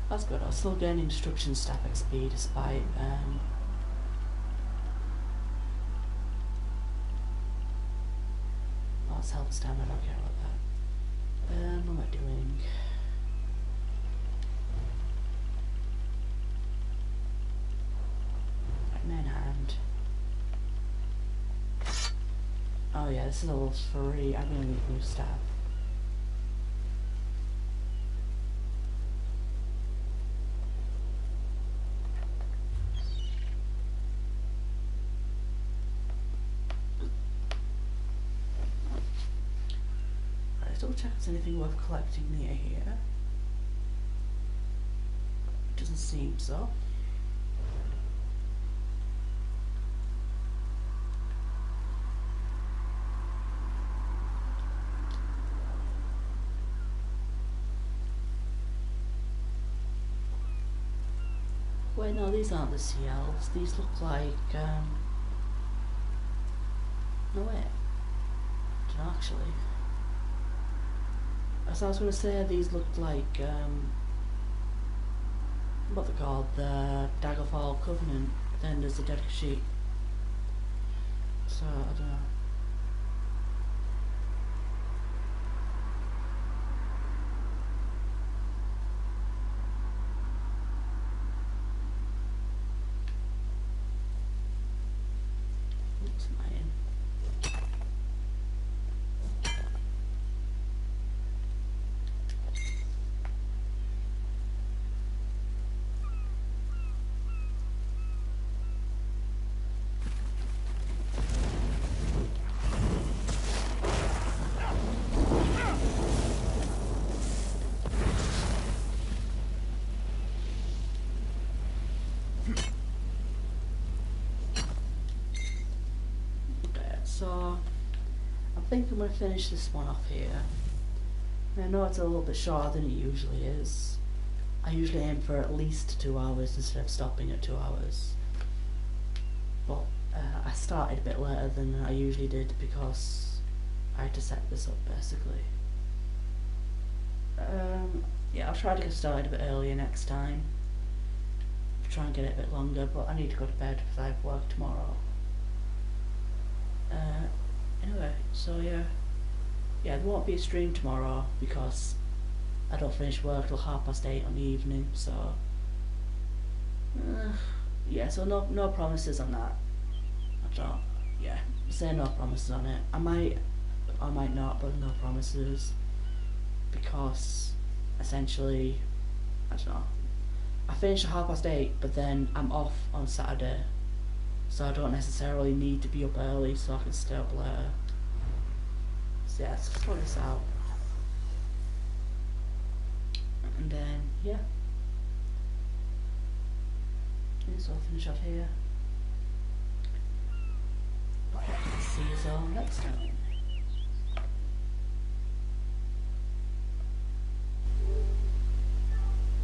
That's good. I'll still gain instruction staff XP despite lots of health stamina. I don't care about that. What am I doing? Main hand. Oh yeah, this is a level 3. I'm gonna need new staff. Let's double check if there's anything worth collecting near here. Doesn't seem so. Wait, no, these aren't the sea elves. These look like, no, wait. I don't know, actually. As I was going to say, these looked like, what they're called, the Daggerfall Covenant. Then there's the Dead Sheep. So, I don't know. What's mine? So, I think I'm going to finish this one off here. I know it's a little bit shorter than it usually is. I usually aim for at least 2 hours instead of stopping at 2 hours. But I started a bit later than I usually did because I had to set this up basically. Yeah, I'll try to get started a bit earlier next time. Try and get it a bit longer, but I need to go to bed because I have work tomorrow. Anyway, so yeah, there won't be a stream tomorrow because I don't finish work till 8:30 on the evening, so yeah, so no promises on that. I don't, yeah, say no promises on it. I might not, but no promises, because essentially, I don't know, I finish at 8:30, but then I'm off on Saturday. So I don't necessarily need to be up early, so I can stay up later. So yeah, let's sort this out. And then, yeah. So I'll finish off here. See you all next time.